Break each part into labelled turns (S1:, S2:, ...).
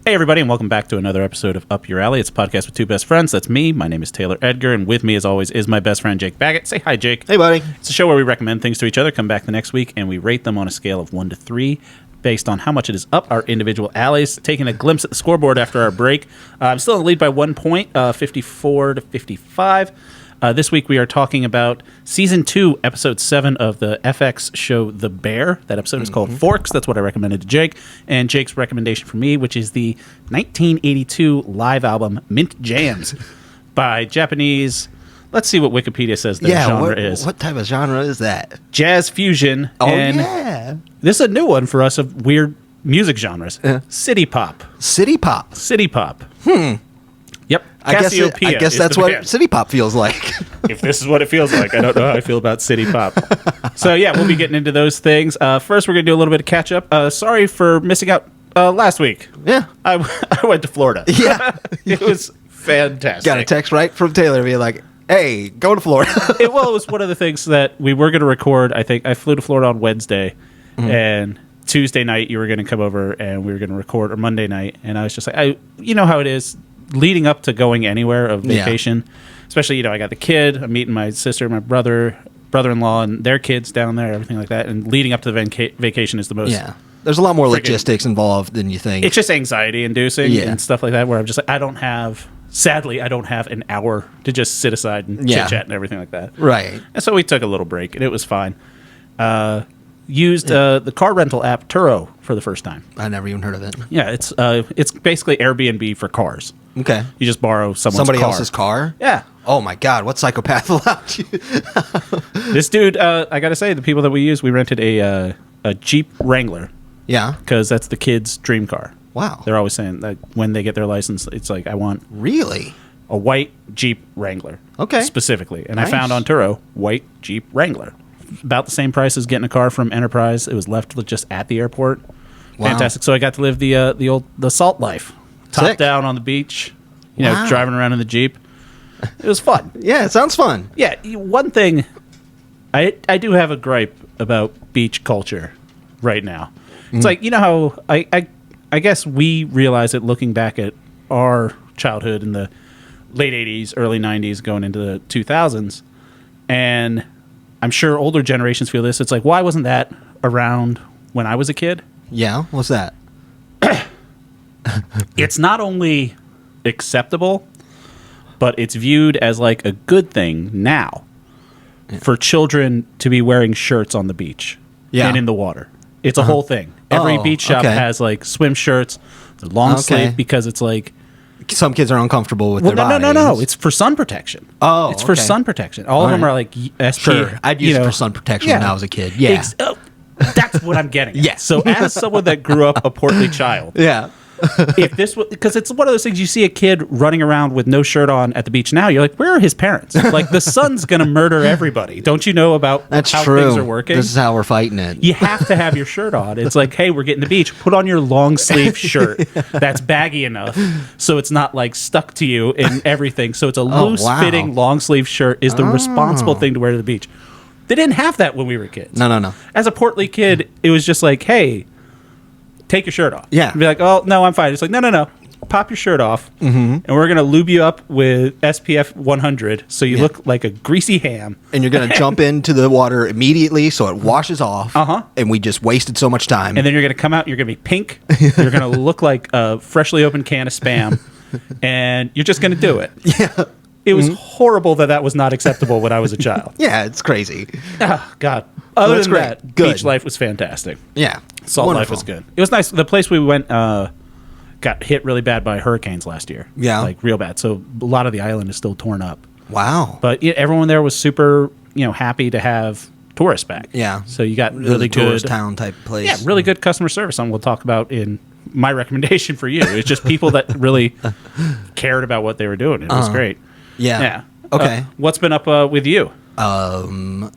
S1: Hey, everybody, and welcome back to another episode of Up Your Alley. It's a podcast with two best friends. That's me. My name is Taylor Edgar, and with me, as always, is my best friend, Jake Baggett. Say hi, Jake.
S2: Hey, buddy.
S1: It's a show where we recommend things to each other, come back the next week, and we rate them on a scale of 1 to 3 based on how much it is up our individual alleys. Taking a glimpse at the scoreboard after our break. I'm still in the lead by 1 point, 54 to 55. This week we are talking about Season 2, Episode 7 of the FX show The Bear. That episode is called Forks. That's what I recommended to Jake. And Jake's recommendation for me, which is the 1982 live album Mint Jams by Japanese... Let's see what Wikipedia says their genre is.
S2: What type of genre is that?
S1: Jazz fusion.
S2: Oh,
S1: and
S2: yeah.
S1: This is a new one for us of weird music genres. City pop.
S2: City pop.
S1: City pop. Yep.
S2: Casiopea I guess that's what
S1: band.
S2: city pop feels like.
S1: If this is what it feels like, I don't know how I feel about city pop. So, yeah, we'll be getting into those things. First, we're going to do a little bit of catch up. Sorry for missing out last week.
S2: Yeah.
S1: I went to Florida.
S2: Yeah.
S1: It was fantastic.
S2: Got a text right from Taylor being like, hey, go to Florida.
S1: It was one of the things that we were going to record. I think I flew to Florida on Wednesday, and Tuesday night you were going to come over and we were going to record, or Monday night. And I was just like, you know how it is leading up to going anywhere of vacation, especially, I got the kid, I'm meeting my sister, my brother-in-law, and their kids down there, everything like that. And leading up to the vacation is the most.
S2: Yeah. There's a lot more logistics involved than you think.
S1: It's just anxiety inducing and stuff like that, where I'm just like, sadly, I don't have an hour to just sit aside and chit-chat and everything like that.
S2: Right.
S1: And so we took a little break, and it was fine. Used the car rental app Turo for the first time.
S2: I never even heard of it.
S1: Yeah, it's basically Airbnb for cars.
S2: Okay.
S1: You just borrow
S2: somebody else's car?
S1: Yeah.
S2: Oh, my God. What psychopath allowed you?
S1: This dude, I got to say, the people that we use, we rented a Jeep Wrangler.
S2: Yeah.
S1: Because that's the kid's dream car.
S2: Wow.
S1: They're always saying that when they get their license, it's like, I want...
S2: Really?
S1: A white Jeep Wrangler.
S2: Okay.
S1: Specifically. And
S2: Nice.
S1: I found on Turo, white Jeep Wrangler. About the same price as getting a car from Enterprise. It was left just at the airport.
S2: Wow.
S1: Fantastic. So I got to live the salt life. Top
S2: Sick.
S1: down on the beach,
S2: Wow.
S1: driving around in the Jeep. It was fun.
S2: Yeah, it sounds fun.
S1: Yeah, one thing, I do have a gripe about beach culture right now. It's like, how I guess we realize it looking back at our childhood in the late 80s, early 90s, going into the 2000s, and I'm sure older generations feel this. It's like, why wasn't that around when I was a kid?
S2: Yeah, what's that?
S1: It's not only acceptable, but it's viewed as like a good thing now for children to be wearing shirts on the beach and in the water. It's a whole thing. Every beach shop has like swim shirts, the long sleeve, because it's like...
S2: Some kids are uncomfortable with their bodies.
S1: No. It's for sun protection.
S2: Oh,
S1: it's for sun protection. All of them are like SPF.
S2: Sure, I'd use it for sun protection when I was a kid. Yeah.
S1: That's what I'm getting at.
S2: Yeah.
S1: So as someone that grew up a portly child...
S2: Yeah.
S1: If this was, because it's one of those things, you see a kid running around with no shirt on at the beach now, you're like, where are his parents? Like, the sun's going to murder everybody. Don't you know about how things are working?
S2: This is how we're fighting it.
S1: You have to have your shirt on. It's like, hey, we're getting to the beach. Put on your long sleeve shirt that's baggy enough so it's not like stuck to you and everything. So it's a loose fitting long sleeve shirt is the responsible thing to wear to the beach. They didn't have that when we were kids.
S2: No.
S1: As a portly kid, it was just like, hey, take your shirt off.
S2: Yeah.
S1: And be like, oh, no, I'm fine. It's like, no. Pop your shirt off, and we're going to lube you up with SPF 100 so you look like a greasy ham.
S2: And you're going to jump into the water immediately so it washes off. And we just wasted so much time.
S1: And then you're going to come out, you're going to be pink. You're going to look like a freshly opened can of Spam, and you're just going to do it.
S2: Yeah.
S1: It was horrible that was not acceptable when I was a child.
S2: Yeah, it's crazy.
S1: Oh, God. Other than
S2: great.
S1: that,
S2: Good.
S1: beach life was fantastic.
S2: Yeah.
S1: Salt life was good. It was nice. The place we went got hit really bad by hurricanes last year.
S2: Yeah.
S1: Like, real bad. So a lot of the island is still torn up.
S2: Wow.
S1: But everyone there was super, happy to have tourists back.
S2: Yeah.
S1: So you got
S2: really
S1: good
S2: tourist town type place.
S1: Yeah, really good customer service. Something we'll talk about in my recommendation for you. It's just people that really cared about what they were doing. It was great.
S2: Yeah.
S1: Yeah.
S2: Okay.
S1: What's been up with you?
S2: Nothing.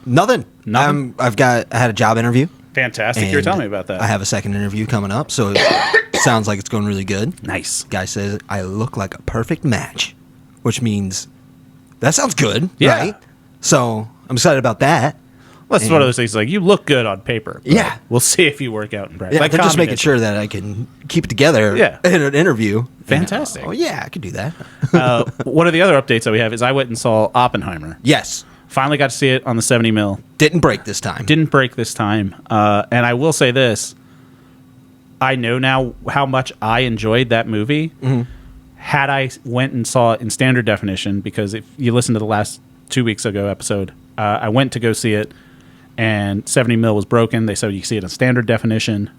S1: Nothing?
S2: I had a job interview.
S1: Fantastic. You were telling me about that.
S2: I have a second interview coming up, so it sounds like it's going really good.
S1: Nice.
S2: Guy says I look like a perfect match, which means that sounds good,
S1: Yeah.
S2: right? So I'm excited about that.
S1: Well, that's one of those things like you look good on paper.
S2: Yeah.
S1: We'll see if you work out in practice.
S2: Yeah,
S1: like
S2: they're just making
S1: communism.
S2: sure that I can keep it together
S1: Yeah.
S2: in an interview.
S1: Fantastic.
S2: Oh, yeah, I could do that.
S1: One of the other updates that we have is I went and saw Oppenheimer.
S2: Yes.
S1: Finally got to see it on the 70 mil.
S2: Didn't break this time.
S1: Didn't break this time. And I will say this. I know now how much I enjoyed that movie. Mm-hmm. Had I went and saw it in standard definition, because if you listen to the last 2 weeks ago episode, I went to go see it, and 70 mil was broken. They said you can see it in standard definition,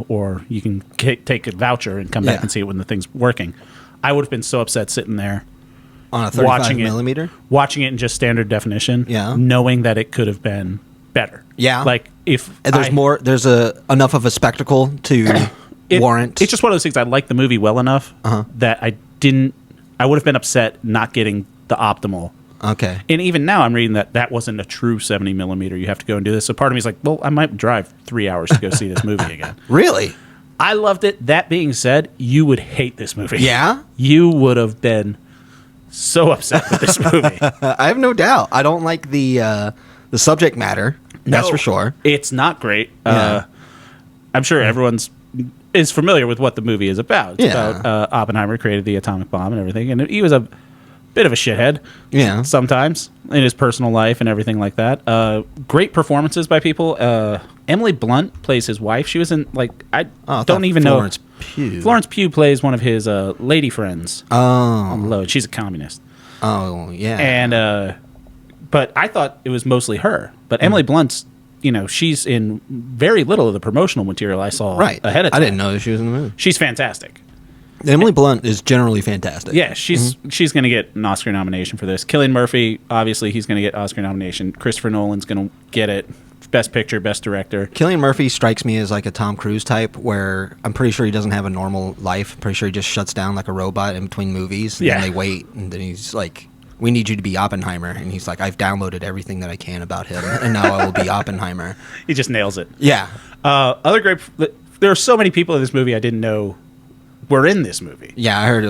S1: or you can take a voucher and come back and see it when the thing's working. I would have been so upset sitting there
S2: on a 35 millimeter?
S1: Watching it in just standard definition, knowing that it could have been better.
S2: Yeah.
S1: Like, if
S2: there's enough of a spectacle to warrant.
S1: It's just one of those things. I like the movie well enough that I would have been upset not getting the optimal.
S2: Okay.
S1: And even now I'm reading that wasn't a true 70 millimeter. You have to go and do this. So part of me is like, well, I might drive 3 hours to go see this movie again.
S2: Really?
S1: I loved it. That being said, you would hate this movie.
S2: Yeah?
S1: You would have been so upset with this movie.
S2: I have no doubt. I don't like the subject matter. That's for sure.
S1: It's not great.
S2: Yeah.
S1: I'm sure everyone's is familiar with what the movie is about. It's about Oppenheimer created the atomic bomb and everything, and he was a bit of a shithead.
S2: Yeah.
S1: Sometimes in his personal life and everything like that. Great performances by people. Emily Blunt plays his wife. She was in don't even know. Florence Pugh plays one of his lady friends.
S2: Oh.
S1: On the low. She's a communist.
S2: Oh yeah.
S1: And but I thought it was mostly her. But Emily Blunt's, she's in very little of the promotional material I saw ahead of time.
S2: I didn't know that she was in the movie.
S1: She's fantastic.
S2: Emily Blunt is generally fantastic.
S1: Yeah, she's going to get an Oscar nomination for this. Cillian Murphy, obviously, he's going to get Oscar nomination. Christopher Nolan's going to get it. Best Picture, Best Director.
S2: Cillian Murphy strikes me as like a Tom Cruise type, where I'm pretty sure he doesn't have a normal life. I'm pretty sure he just shuts down like a robot in between movies. And then they wait, and then he's like, we need you to be Oppenheimer. And he's like, I've downloaded everything that I can about him, and now I will be Oppenheimer.
S1: He just nails it.
S2: Yeah.
S1: Other great... There are so many people in this movie I didn't know were in this movie.
S2: Yeah, I heard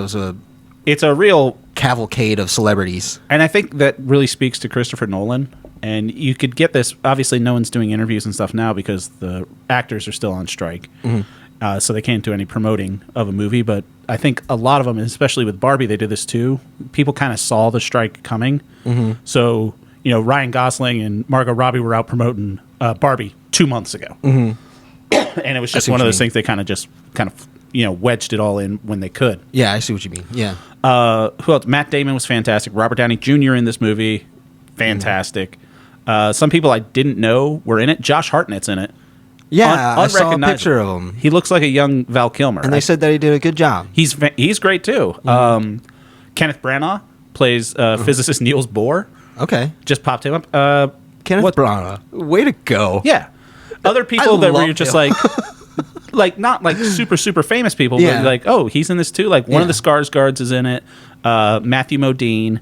S1: it's a real
S2: cavalcade of celebrities.
S1: And I think that really speaks to Christopher Nolan. And you could get this. Obviously, no one's doing interviews and stuff now because the actors are still on strike. Mm-hmm. So they can't do any promoting of a movie. But I think a lot of them, especially with Barbie, they did this too. People kind of saw the strike coming. Mm-hmm. So, Ryan Gosling and Margot Robbie were out promoting Barbie 2 months ago. Mm-hmm. And it was just one of those things they kind of wedged it all in when they could.
S2: Yeah, I see what you mean. Yeah.
S1: Who else? Matt Damon was fantastic. Robert Downey Jr. in this movie, fantastic. Some people I didn't know were in it. Josh Hartnett's in it.
S2: Yeah, I saw a picture of him.
S1: He looks like a young Val Kilmer.
S2: And they said that he did a good job.
S1: He's great too. Mm-hmm. Kenneth Branagh plays physicist Niels Bohr.
S2: Okay.
S1: Just popped him up.
S2: Kenneth Branagh. Way to go.
S1: Yeah. Other people that were just like not like super, super famous people, but like, oh, he's in this too. Like one of the Skarsgårds is in it. Matthew Modine.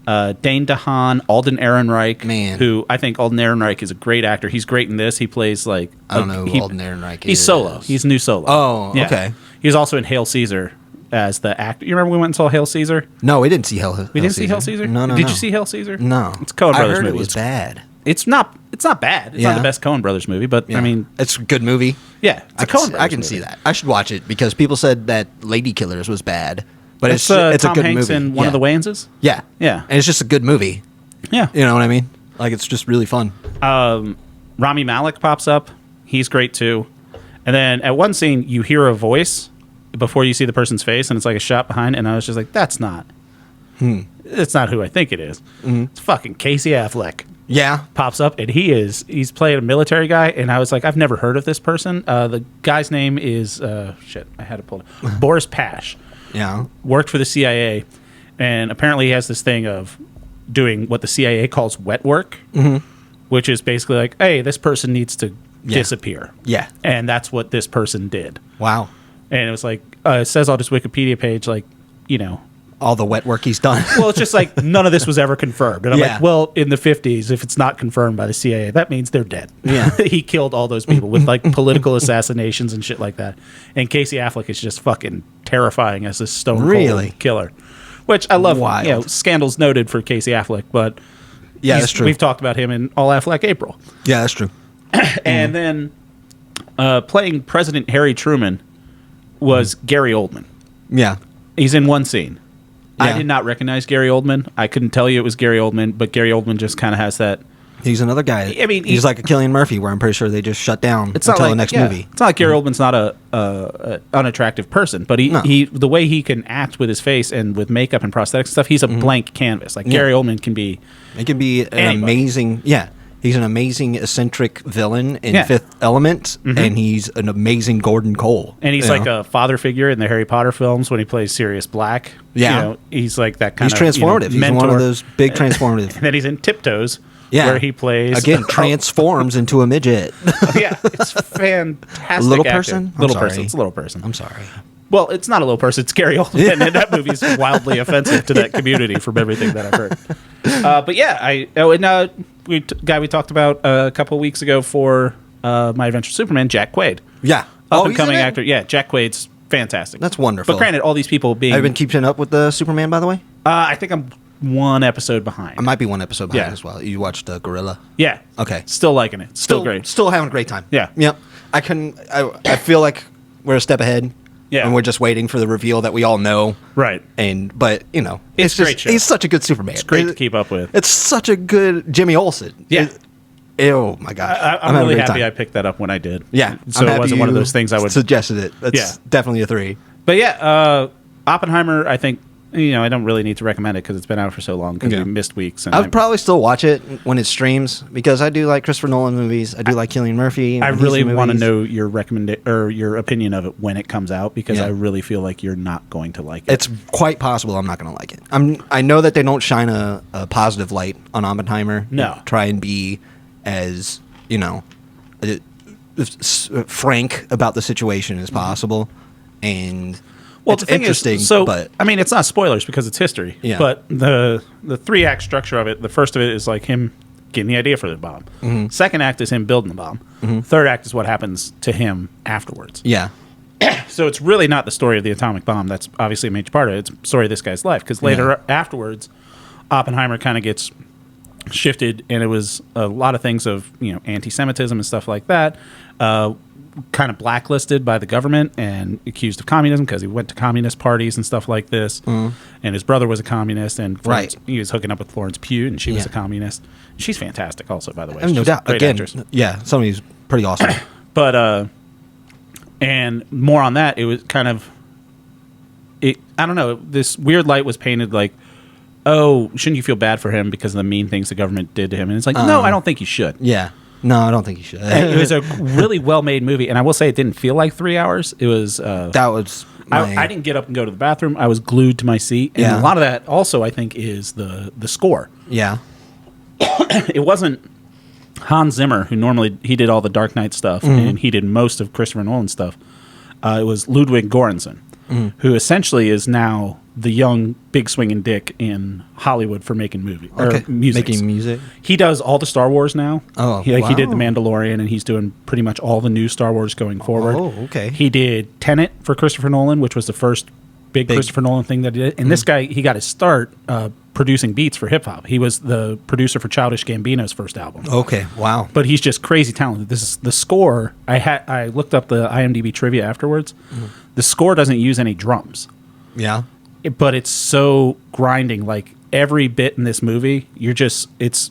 S1: Dane DeHaan, Alden Ehrenreich, who I think Alden Ehrenreich is a great actor. He's great in this. He plays like...
S2: I don't know who Alden Ehrenreich is.
S1: He's Solo. He's new Solo.
S2: Oh, okay.
S1: He was also in Hail Caesar as the actor. You remember we went and saw Hail Caesar?
S2: No, we didn't see Hail Caesar.
S1: We didn't see Hail Caesar?
S2: No.
S1: Did you see Hail Caesar?
S2: No.
S1: It's a Coen Brothers movie.
S2: It was bad.
S1: It's not bad. It's not the best Coen Brothers movie, but I mean...
S2: It's a good movie.
S1: Yeah, it's a Coen Brothers
S2: I can see that. I should watch it because people said that Lady Killers was bad. But it's
S1: Tom
S2: a good
S1: Hanks
S2: movie.
S1: And one of the Wayanses?
S2: Yeah.
S1: Yeah.
S2: And it's just a good movie.
S1: Yeah.
S2: You know what I mean? Like, it's just really fun.
S1: Rami Malek pops up. He's great, too. And then at one scene, you hear a voice before you see the person's face, and it's like a shot behind, and I was just like, that's not... It's not who I think it is. Mm-hmm. It's fucking Casey Affleck.
S2: Yeah.
S1: Pops up, and he's playing a military guy, and I was like, I've never heard of this person. The guy's name is... I had it pulled up. Boris Pash.
S2: Yeah.
S1: Worked for the CIA, and apparently he has this thing of doing what the CIA calls wet work, which is basically like, hey, this person needs to disappear.
S2: Yeah.
S1: And that's what this person did.
S2: Wow.
S1: And it was like, it says on his Wikipedia page, like,
S2: all the wet work he's done.
S1: Well, it's just like none of this was ever confirmed. And I'm like, well, in the 50s, if it's not confirmed by the CIA, that means they're dead.
S2: Yeah.
S1: He killed all those people with like political assassinations and shit like that. And Casey Affleck is just fucking terrifying as this stone cold killer. Which I love.
S2: Wild.
S1: Scandal's noted for Casey Affleck, but
S2: Yeah, that's true.
S1: We've talked about him in All Affleck April.
S2: Yeah, that's true.
S1: And then playing President Harry Truman was Gary Oldman.
S2: Yeah.
S1: He's in one scene.
S2: Yeah.
S1: I did not recognize Gary Oldman. I couldn't tell you it was Gary Oldman, but Gary Oldman just kind of has that.
S2: He's another guy.
S1: I mean,
S2: he's like a Cillian Murphy, where I'm pretty sure they just shut down until the next movie.
S1: It's not like Gary Oldman's not a unattractive person, but he the way he can act with his face and with makeup and prosthetics stuff, he's a blank canvas. Like Gary Oldman can be.
S2: It can be an amazing. Yeah, he's an amazing eccentric villain in Fifth Element, and he's an amazing Gordon Cole.
S1: And he's like a father figure in the Harry Potter films when he plays Sirius Black.
S2: Yeah,
S1: he's like that kind
S2: of.
S1: He's
S2: transformative. He's one of those big transformative.
S1: And then he's in Tiptoes. Yeah. Where he plays
S2: again, transforms into a midget.
S1: Yeah, it's fantastic.
S2: Little person,
S1: person. It's a little person.
S2: I'm sorry.
S1: Well, it's not a little person. It's Gary Oldman, and that movie's wildly offensive to that community from everything that I've heard. But yeah, we talked about a couple of weeks ago for My Adventure Superman, Jack Quaid.
S2: Yeah,
S1: up and coming actor. Yeah, Jack Quaid's fantastic.
S2: That's wonderful.
S1: But granted, all these people being.
S2: Have you been keeping up with the Superman, by the way?
S1: I think I'm one episode behind.
S2: I might be one episode behind as well. You watched Gorilla?
S1: Yeah.
S2: Okay.
S1: Still liking it. Still great.
S2: Still having a great time.
S1: Yeah.
S2: Yep. I feel like we're a step ahead. Yeah. And we're just waiting for the reveal that we all know.
S1: Right.
S2: But it's just, great show. He's such a good Superman.
S1: It's great to keep up with.
S2: It's such a good Jimmy Olsen.
S1: Yeah.
S2: Oh my gosh.
S1: I'm really happy I picked that up when I did.
S2: Yeah.
S1: So it wasn't one of those things I would
S2: suggested it. That's definitely a 3.
S1: But yeah, Oppenheimer, I think I don't really need to recommend it because it's been out for so long because we missed weeks. And
S2: I would probably still watch it when it streams because I do like Christopher Nolan movies. I do like Cillian Murphy.
S1: I really want to know your your opinion of it when it comes out because I really feel like you're not going to like it.
S2: It's quite possible I'm not going to like it. I know that they don't shine a positive light on Oppenheimer.
S1: No.
S2: Try and be as, frank about the situation as possible. And...
S1: Well,
S2: it's
S1: the thing
S2: interesting,
S1: is,
S2: but
S1: I mean, it's not spoilers because it's history.
S2: Yeah.
S1: But the 3-act structure of it, the first of it is like him getting the idea for the bomb. Mm-hmm. Second act is him building the bomb. Mm-hmm. Third act is what happens to him afterwards.
S2: Yeah.
S1: So it's really not the story of the atomic bomb. That's obviously a major part of it. It's the story of this guy's life. Because later afterwards, Oppenheimer kind of gets shifted, and it was a lot of things of anti-Semitism and stuff like that. Kind of blacklisted by the government and accused of communism because he went to communist parties and stuff like this. And his brother was a communist, and he was hooking up with Florence Pugh, and she was a communist. She's fantastic, also, by the way.
S2: No doubt.
S1: Great actress.
S2: Yeah, somebody's pretty awesome.
S1: But and more on that, it was kind of I don't know. This weird light was painted like, oh, shouldn't you feel bad for him because of the mean things the government did to him? And it's like, no, I don't think you should.
S2: Yeah. No, I don't think you should.
S1: It was a really well-made movie, and I will say it didn't feel like 3 hours. It was...
S2: that was...
S1: I didn't get up and go to the bathroom. I was glued to my seat. And a lot of that also, I think, is the score.
S2: Yeah.
S1: It wasn't Hans Zimmer, who normally... He did all the Dark Knight stuff, and he did most of Christopher Nolan stuff. It was Ludwig Göransson, who essentially is now the young big swinging dick in Hollywood for making music.
S2: Making music.
S1: He does all the Star Wars now.
S2: Oh,
S1: he did The Mandalorian, and he's doing pretty much all the new Star Wars going forward.
S2: Oh, okay.
S1: He did Tenet for Christopher Nolan, which was the first big Christopher Nolan thing that he did. And this guy, he got his start producing beats for hip hop. He was the producer for Childish Gambino's first album.
S2: Okay, wow.
S1: But he's just crazy talented. This is the score. I looked up the IMDb trivia afterwards. The score doesn't use any drums.
S2: Yeah.
S1: But it's so grinding. Like every bit in this movie, it's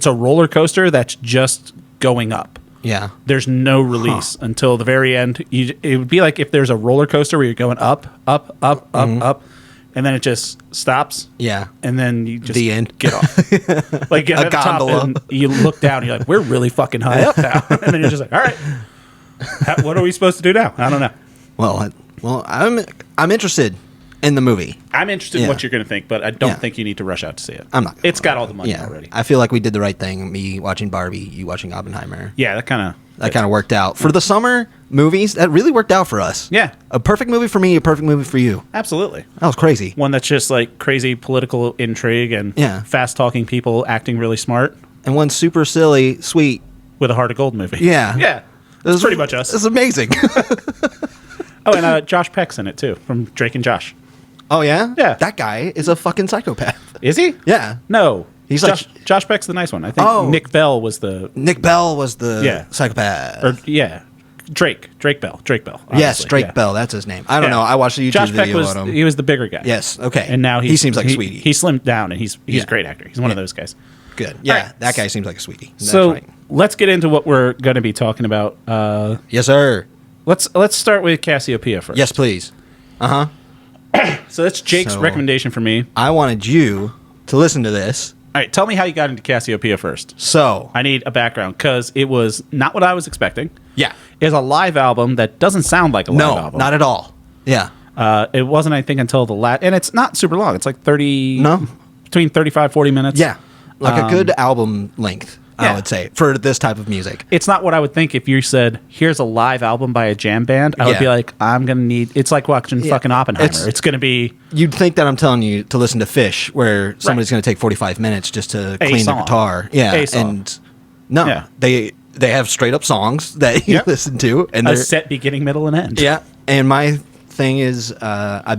S1: a roller coaster that's just going up.
S2: Yeah.
S1: There's no release until the very end. It would be like if there's a roller coaster where you're going up, up, up, up, and then it just stops.
S2: Yeah.
S1: And then you just
S2: the end.
S1: Get off. Like get at the top and you look down and you're like, we're really fucking high up now. And then you're just like, all right, what are we supposed to do now? I don't know.
S2: Well, I'm interested in the movie.
S1: I'm interested in what you're going to think, but I don't think you need to rush out to see it.
S2: I'm not.
S1: It's got all the money already.
S2: I feel like we did the right thing. Me watching Barbie, you watching Oppenheimer.
S1: Yeah, that kind
S2: of worked out for the summer movies. That really worked out for us.
S1: Yeah,
S2: a perfect movie for me, a perfect movie for you.
S1: Absolutely,
S2: that was crazy.
S1: One that's just like crazy political intrigue and fast talking people acting really smart,
S2: and one super silly, sweet
S1: with a heart of gold movie.
S2: Yeah.
S1: It's pretty much us.
S2: It's amazing.
S1: Oh, and Josh Peck's in it too, from Drake and Josh.
S2: Oh, yeah?
S1: Yeah.
S2: That guy is a fucking psychopath.
S1: Is he?
S2: Yeah.
S1: No.
S2: He's like
S1: Josh Peck's the nice one. I think Nick Bell was the
S2: psychopath.
S1: Or Drake Bell. Obviously.
S2: Yes, Drake Bell. That's his name. I don't know. I watched a YouTube video on him.
S1: He was the bigger guy.
S2: Yes. Okay.
S1: And now
S2: he seems like a sweetie.
S1: He slimmed down, and he's a great actor. He's one of those guys.
S2: Good. Yeah, right. That guy seems like a sweetie. That's
S1: so
S2: right.
S1: Let's get into what we're going to be talking about.
S2: Yes, sir.
S1: Let's start with Casiopea first.
S2: Yes, please.
S1: So that's Jake's recommendation for me.
S2: I wanted you to listen to this.
S1: All right, tell me how you got into Casiopea first.
S2: So
S1: I need a background because it was not what I was expecting.
S2: Yeah.
S1: It's a live album that doesn't sound like a live album.
S2: No, not at all. Yeah.
S1: It wasn't, I think, until the last... And it's not super long. It's like 30...
S2: No.
S1: Between 35, 40 minutes.
S2: Yeah. Like a good album length, I would say, for this type of music.
S1: It's not what I would think if you said, here's a live album by a jam band. I would be like, I'm going to need... It's like watching fucking Oppenheimer. It's going to be...
S2: You'd think that I'm telling you to listen to Fish, where somebody's going to take 45 minutes just to clean their guitar. Yeah.
S1: A song.
S2: And no, they have straight up songs that you listen to. And
S1: a set beginning, middle, and end.
S2: Yeah. And my thing is, I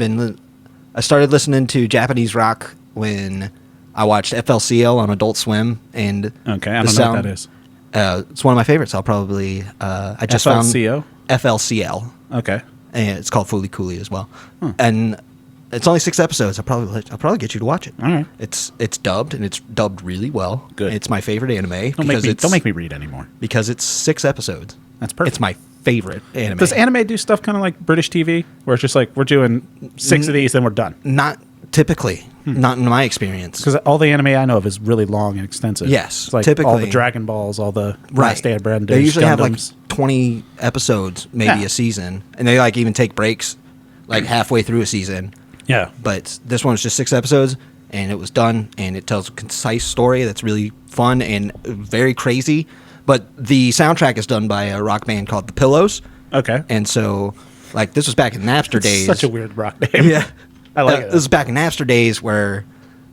S2: started listening to Japanese rock when I watched FLCL on Adult Swim, and
S1: I don't know what that is.
S2: It's one of my favorites. I'll probably I just
S1: FLCO?
S2: found FLCL.
S1: Okay,
S2: and it's called Fooly Cooly as well. And it's only 6 episodes. I'll probably get you to watch it.
S1: All right.
S2: It's dubbed, and it's dubbed really well.
S1: Good.
S2: It's my favorite anime.
S1: Don't make me read anymore.
S2: Because it's 6 episodes.
S1: That's perfect.
S2: It's my favorite anime.
S1: Does anime do stuff kind of like British TV, where it's just like we're doing 6 of these, then we're done?
S2: Not typically. Not in my experience.
S1: Because all the anime I know of is really long and extensive.
S2: Yes,
S1: it's like
S2: typically.
S1: All the Dragon Balls, all the Last Airbender.
S2: They usually have like
S1: Gundams.
S2: 20 episodes, maybe a season, and they like even take breaks like halfway through a season.
S1: Yeah,
S2: but this one was just 6 episodes, and it was done, and it tells a concise story that's really fun and very crazy. But the soundtrack is done by a rock band called The Pillows.
S1: Okay,
S2: and so like this was back in Napster days.
S1: Such a weird rock name.
S2: Yeah.
S1: I like it.
S2: This was back in Napster days where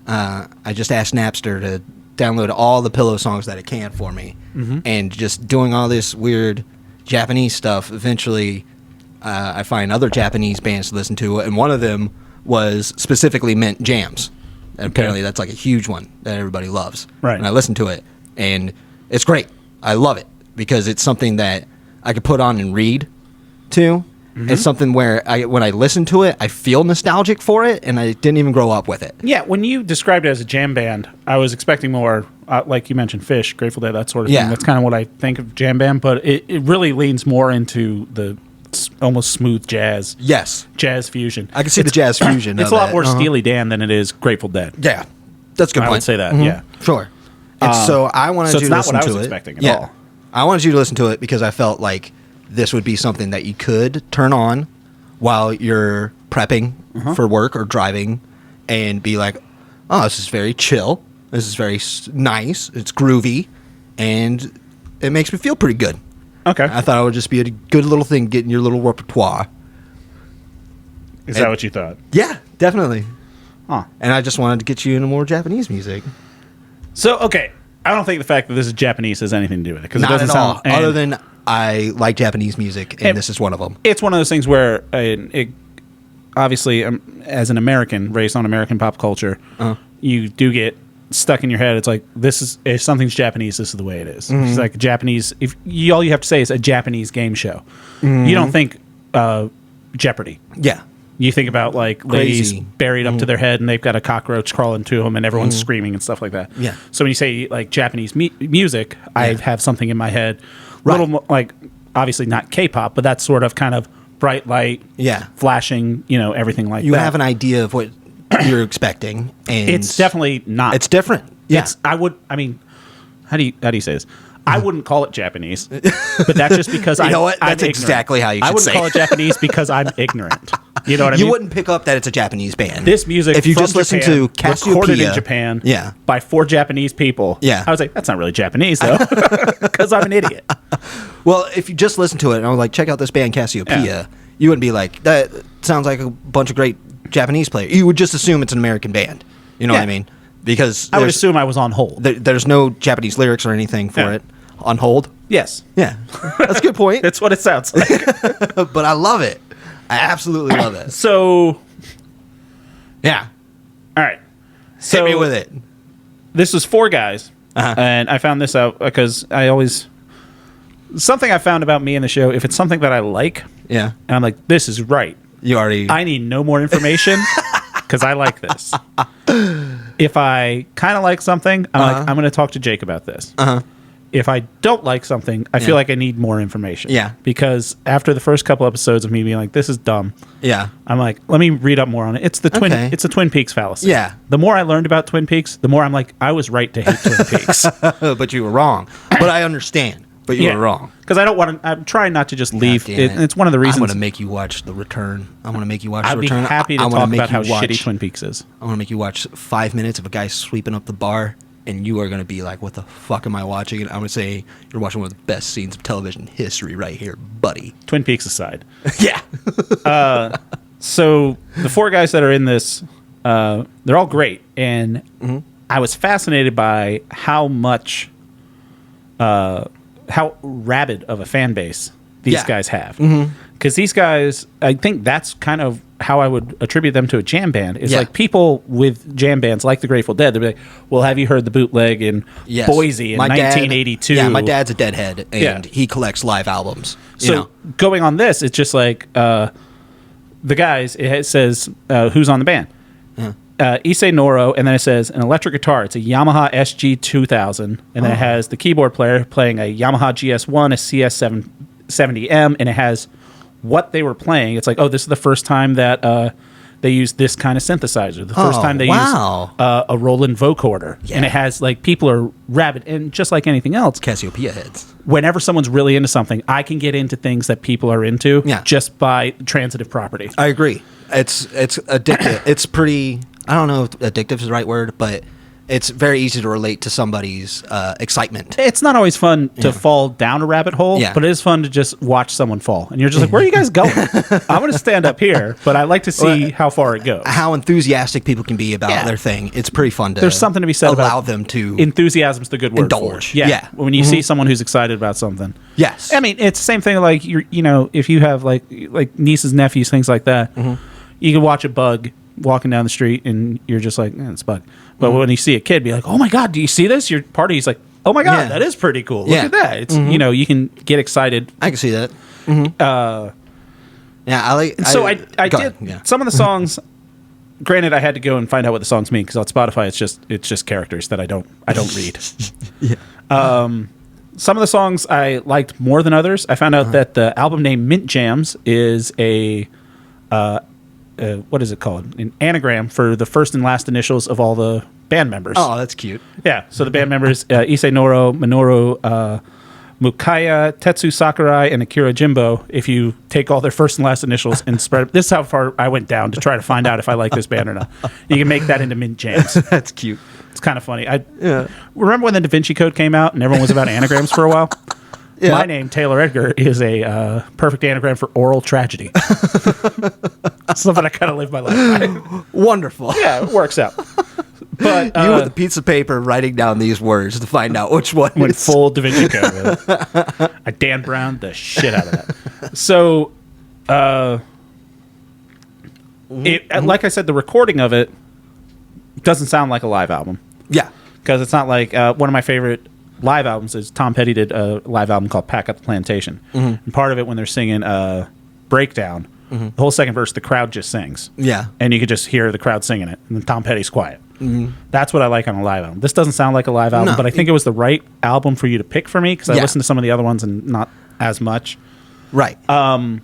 S2: I just asked Napster to download all the Pillow songs that it can for me. And just doing all this weird Japanese stuff, eventually I find other Japanese bands to listen to, and one of them was specifically Mint Jams. And apparently that's like a huge one that everybody loves.
S1: Right.
S2: And I listened to it, and it's great. I love it because it's something that I could put on and read to. It's something where when I listen to it, I feel nostalgic for it, and I didn't even grow up with it.
S1: Yeah, when you described it as a jam band, I was expecting more, like you mentioned, Fish, Grateful Dead, that sort of thing. That's kind of what I think of jam band, but it really leans more into the almost smooth jazz.
S2: Yes.
S1: Jazz fusion.
S2: I can see the jazz fusion.
S1: It's a lot more Steely Dan than it is Grateful Dead.
S2: Yeah, that's a good point.
S1: I would say that, yeah.
S2: Sure. So I wanted you to listen to it. So it's not what I was
S1: expecting at all.
S2: I wanted you to listen to it because I felt like this would be something that you could turn on while you're prepping for work or driving and be like, oh, this is very chill. This is very nice. It's groovy. And it makes me feel pretty good.
S1: Okay.
S2: I thought it would just be a good little thing, getting your little repertoire.
S1: Is that what you thought?
S2: Yeah, definitely.
S1: Huh.
S2: And I just wanted to get you into more Japanese music.
S1: So, okay. I don't think the fact that this is Japanese has anything to do with it. Because it
S2: Not
S1: doesn't
S2: at all.
S1: sound...
S2: Other than I like Japanese music, and this is one of them.
S1: It's one of those things where, obviously, as an American, raised on American pop culture, you do get stuck in your head. It's like, if something's Japanese, this is the way it is. It's like Japanese... all you have to say is a Japanese game show. You don't think Jeopardy.
S2: Yeah.
S1: You think about like ladies buried up to their head and they've got a cockroach crawling to them and everyone's screaming and stuff like that.
S2: Yeah.
S1: So when you say like Japanese music, I have something in my head, little like obviously not K-pop, but that's sort of kind of bright light, flashing, everything like that.
S2: You have an idea of what you're expecting, and
S1: it's definitely not.
S2: It's different. Yeah.
S1: How do you say this? I wouldn't call it Japanese, but that's just because
S2: you know what? That's
S1: I'm
S2: exactly how you should say.
S1: I wouldn't call it Japanese because I'm ignorant. You know what I mean?
S2: You wouldn't pick up that it's a Japanese band.
S1: This music,
S2: if you
S1: from
S2: just listen
S1: Japan,
S2: to Casiopea,
S1: recorded in Japan, by 4 Japanese people.
S2: Yeah,
S1: I was like, that's not really Japanese though, because I'm an idiot.
S2: Well, if you just listen to it and I was like, check out this band Casiopea, you wouldn't be like, that sounds like a bunch of great Japanese players. You would just assume it's an American band. You know what I mean? Because
S1: I would assume I was on hold.
S2: There's no Japanese lyrics or anything for it. On hold?
S1: Yes.
S2: Yeah. That's a good point.
S1: That's what it sounds like.
S2: But I love it. I absolutely love it.
S1: So,
S2: yeah.
S1: All right. So,
S2: hit me with it.
S1: this was 4 guys, and I found this out because something I found about me in the show, if it's something that I like, and I'm like, this is right. I need no more information because I like this. If I kind of like something, I'm like, I'm going to talk to Jake about this. If I don't like something, I feel like I need more information.
S2: Yeah.
S1: Because after the first couple episodes of me being like, this is dumb.
S2: Yeah.
S1: I'm like, let me read up more on it. It's the Twin Peaks fallacy.
S2: Yeah.
S1: The more I learned about Twin Peaks, the more I'm like, I was right to hate Twin Peaks.
S2: But you were wrong. But I understand. But you were wrong.
S1: Because I don't want to. I'm trying not to just leave. It's one of the reasons.
S2: I'm going to make you watch The Return. I'm going to make you watch The Return.
S1: I'd be happy to talk about how shitty Twin Peaks is.
S2: I'm going to make you watch 5 minutes of a guy sweeping up the bar, and you are going to be like, what the fuck am I watching? And I'm going to say, you're watching one of the best scenes of television history right here, buddy.
S1: Twin Peaks aside.
S2: Yeah.
S1: So the 4 guys that are in this, they're all great. And I was fascinated by how much... how rabid of a fan base these guys have. Because these guys, I think that's kind of how I would attribute them to a jam band. It's like people with jam bands like the Grateful Dead, they'll be like, well, have you heard the bootleg in Boise in 1982?
S2: My dad's a Deadhead, and he collects live albums.
S1: Going on this, it's just like the guys, it says who's on the band. Issei Noro, and then it says an electric guitar. It's a Yamaha SG-2000, and then it has the keyboard player playing a Yamaha GS1, a CS770M, and it has what they were playing. It's like, oh, this is the first time that they used this kind of synthesizer. The first time they used a Roland vocoder. Yeah. And it has, like, people are rabid, and just like anything else.
S2: Cassiopeia heads.
S1: Whenever someone's really into something, I can get into things that people are into just by transitive property.
S2: I agree. It's addictive. It's pretty... I don't know if addictive is the right word, but it's very easy to relate to somebody's excitement.
S1: It's not always fun to fall down a rabbit hole, but it is fun to just watch someone fall. And you're just like, where are you guys going? I'm going to stand up here, but I like to see how far it goes.
S2: How enthusiastic people can be about their thing. It's pretty fun to
S1: There's something to be said
S2: allow
S1: about
S2: them to...
S1: Enthusiasm's the good word
S2: indulge.
S1: For it. Yeah. When you see someone who's excited about something.
S2: Yes.
S1: I mean, it's the same thing like, if you have like nieces, nephews, things like that, you can watch a bug walking down the street and you're just like, it's a bug. But when you see a kid be like, oh my God, do you see this? Your party's like, oh my God, that is pretty cool. Look at that. It's, you can get excited.
S2: I can see that. I like...
S1: I did some of the songs. Granted, I had to go and find out what the songs mean because on Spotify it's just characters that I don't read. Some of the songs I liked more than others. I found out that the album name Mint Jams is a... what is it called? An anagram for the first and last initials of all the band members.
S2: Oh, that's cute.
S1: Yeah. So the band members, Issei Noro, Minoru Mukaya, Tetsu Sakurai, and Akira Jimbo. If you take all their first and last initials and spread this is how far I went down to try to find out if I like this band or not. You can make that into Mint Jams.
S2: That's cute.
S1: It's kind of funny. Remember when the Da Vinci Code came out and everyone was about anagrams for a while? Yeah. My name, Taylor Edgar, is a perfect anagram for oral tragedy. Something I kind of live my life by.
S2: Wonderful.
S1: Yeah, it works out. But
S2: you with a piece of paper writing down these words to find out which one
S1: went full Da Vinci Code with it. I Dan Brown the shit out of that. So, like I said, the recording of it doesn't sound like a live album.
S2: Yeah.
S1: Because it's not like one of my favorite live albums is Tom Petty did a live album called Pack Up the Plantation. And part of it when they're singing Breakdown, the whole second verse, the crowd just sings.
S2: Yeah.
S1: And you could just hear the crowd singing it. And then Tom Petty's quiet. That's what I like on a live album. This doesn't sound like a live album, but I think it was the right album for you to pick for me because I listened to some of the other ones and not as much.
S2: Right.
S1: I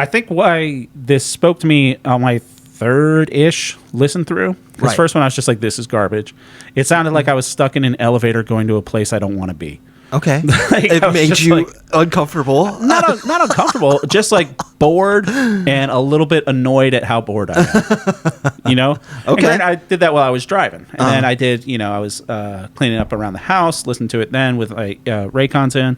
S1: think why this spoke to me on my third-ish listen through. Because first one I was just like, this is garbage. It sounded like I was stuck in an elevator going to a place I don't want to be.
S2: Okay.
S1: Like,
S2: it made you uncomfortable?
S1: Not uncomfortable, just like bored and a little bit annoyed at how bored I am. You know?
S2: Okay.
S1: And I did that while I was driving. And then I did, I was cleaning up around the house, listened to it then with like Raycon's in,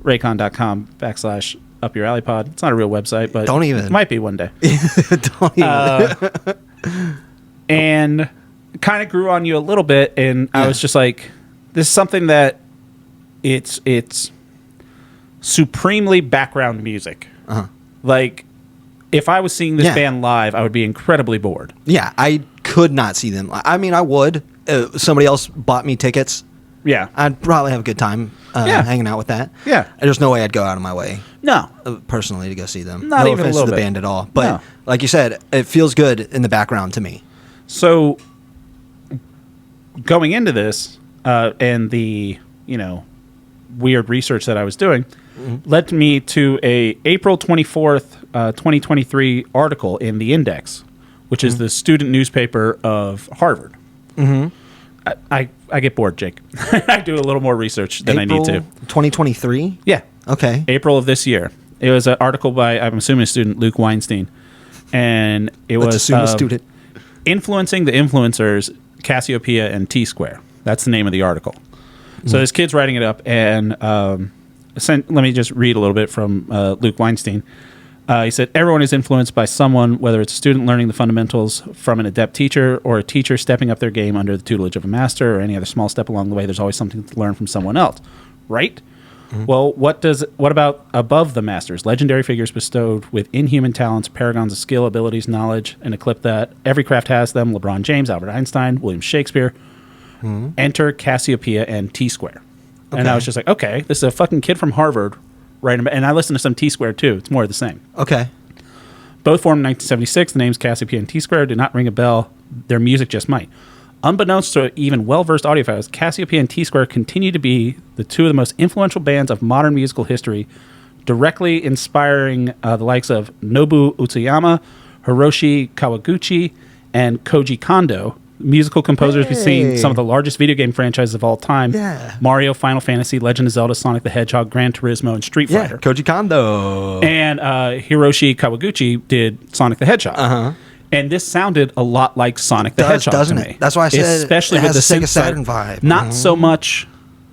S1: raycon.com/upyouralleypod. It's not a real website, but
S2: don't even.
S1: It might be one day.
S2: Don't even.
S1: And kind of grew on you a little bit, and I was just like, this is something that it's supremely background music. Like, if I was seeing this band live, I would be incredibly bored.
S2: Yeah, I could not see them. I mean, I would. somebody else bought me tickets,
S1: Yeah.
S2: I'd probably have a good time hanging out with that.
S1: Yeah.
S2: There's no way I'd go out of my way.
S1: No.
S2: Personally, to go see them.
S1: Not
S2: no
S1: even a
S2: offense
S1: little
S2: to the
S1: bit.
S2: band at all. But
S1: No.
S2: like you said, it feels good in the background to me.
S1: So going into this and the, weird research that I was doing led me to a April 24th, 2023 article in The Index, which is the student newspaper of Harvard. Mm-hmm. I get bored, Jake. I do a little more research than I need to.
S2: 2023?
S1: Yeah.
S2: Okay.
S1: April of this year. It was an article by, I'm assuming, a student, Luke Weinstein. And it
S2: Let's
S1: was
S2: assume a student.
S1: Influencing the Influencers, Casiopea and T-Square. That's the name of the article. So this kid's writing it up, and let me just read a little bit from Luke Weinstein. He said, everyone is influenced by someone, whether it's a student learning the fundamentals from an adept teacher or a teacher stepping up their game under the tutelage of a master or any other small step along the way. There's always something to learn from someone else, right? Mm-hmm. Well, what about above the masters? Legendary figures bestowed with inhuman talents, paragons of skill, abilities, knowledge, and a clip that every craft has them. LeBron James, Albert Einstein, William Shakespeare. Mm-hmm. Enter Casiopea and T-Square. Okay. And I was just like, okay, this is a fucking kid from Harvard writing about, and I listen to some T-Square too. It's more of the same.
S2: Okay.
S1: Both formed in 1976. The names Casiopea and T-Square did not ring a bell. Their music just might. Unbeknownst to even well-versed audiophiles, Casiopea and T-Square continue to be the two of the most influential bands of modern musical history, directly inspiring the likes of Nobu Utsuyama, Hiroshi Kawaguchi, and Koji Kondo, musical composers we've seen some of the largest video game franchises of all time.
S2: Yeah.
S1: Mario, Final Fantasy, Legend of Zelda, Sonic the Hedgehog, Gran Turismo, and Street Fighter.
S2: Koji Kondo.
S1: And Hiroshi Kawaguchi did Sonic the Hedgehog. Uh-huh. And this sounded a lot like Sonic the Hedgehog
S2: doesn't
S1: to
S2: it?
S1: me.
S2: That's why I said
S1: especially
S2: it
S1: with
S2: has
S1: the
S2: a Sega
S1: synth
S2: Saturn
S1: side.
S2: vibe.
S1: Not so much